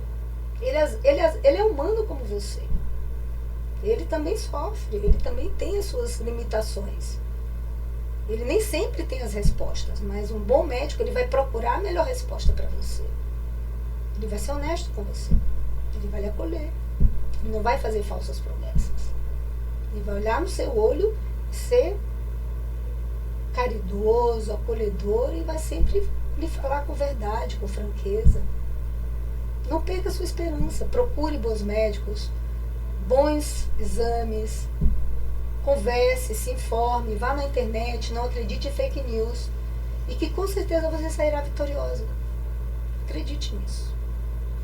Ele é humano como você. Ele também sofre, ele também tem as suas limitações. Ele nem sempre tem as respostas, mas um bom médico, ele vai procurar a melhor resposta para você. Ele vai ser honesto com você. Ele vai lhe acolher. Ele não vai fazer falsas promessas. Ele vai olhar no seu olho, ser caridoso, acolhedor e vai sempre lhe falar com verdade, com franqueza. Não perca a sua esperança. Procure bons médicos, bons exames, converse, se informe, vá na internet, não acredite em fake news e que com certeza você sairá vitoriosa. Acredite nisso.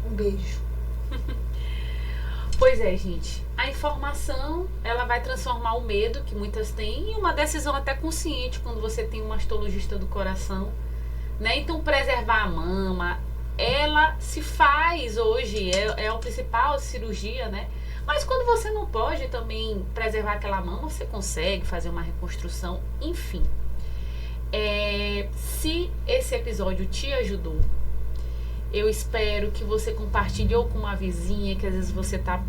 Um beijo. Pois é, gente. A informação, ela vai transformar o medo que muitas têm em uma decisão até consciente quando você tem um mastologista do coração, né? Então, preservar a mama, ela se faz hoje, é a principal cirurgia, né? Mas quando você não pode também preservar aquela mama, você consegue fazer uma reconstrução, enfim. Se esse episódio te ajudou, eu espero que você compartilhe ou com uma vizinha, que às vezes você tá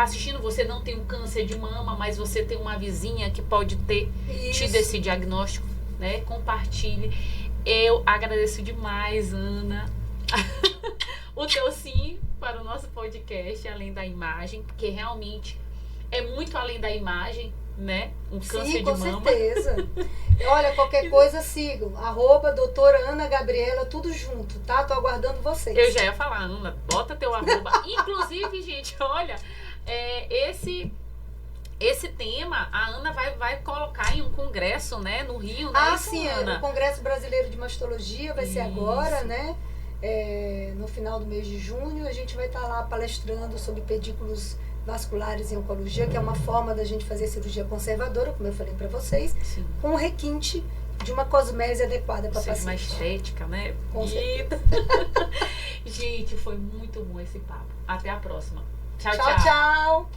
assistindo, você não tem um câncer de mama, mas você tem uma vizinha que pode ter tido esse diagnóstico, né? Compartilhe. Eu agradeço demais, Ana, o teu sim para o nosso podcast Além da Imagem, porque realmente é muito além da imagem, né? Um câncer de mama. Sim, com certeza. Olha, qualquer coisa sigam. @doutora Ana Gabriela, tudo junto, tá? Tô aguardando vocês. Eu já ia falar, Ana, bota teu arroba. Inclusive, gente, olha, esse tema a Ana vai colocar em um congresso, né, no Rio, né? Sim, Ana? o Congresso Brasileiro de Mastologia vai ser agora, né? No final do mês de junho, a gente vai estar lá palestrando sobre pedículos vasculares em oncologia, que é uma forma da gente fazer cirurgia conservadora, como eu falei para vocês, Sim. com um requinte de uma cosmese adequada para paciente. Uma estética, né? Com certeza. Gente, foi muito bom esse papo. Até a próxima. Tchau, Tchau, tchau.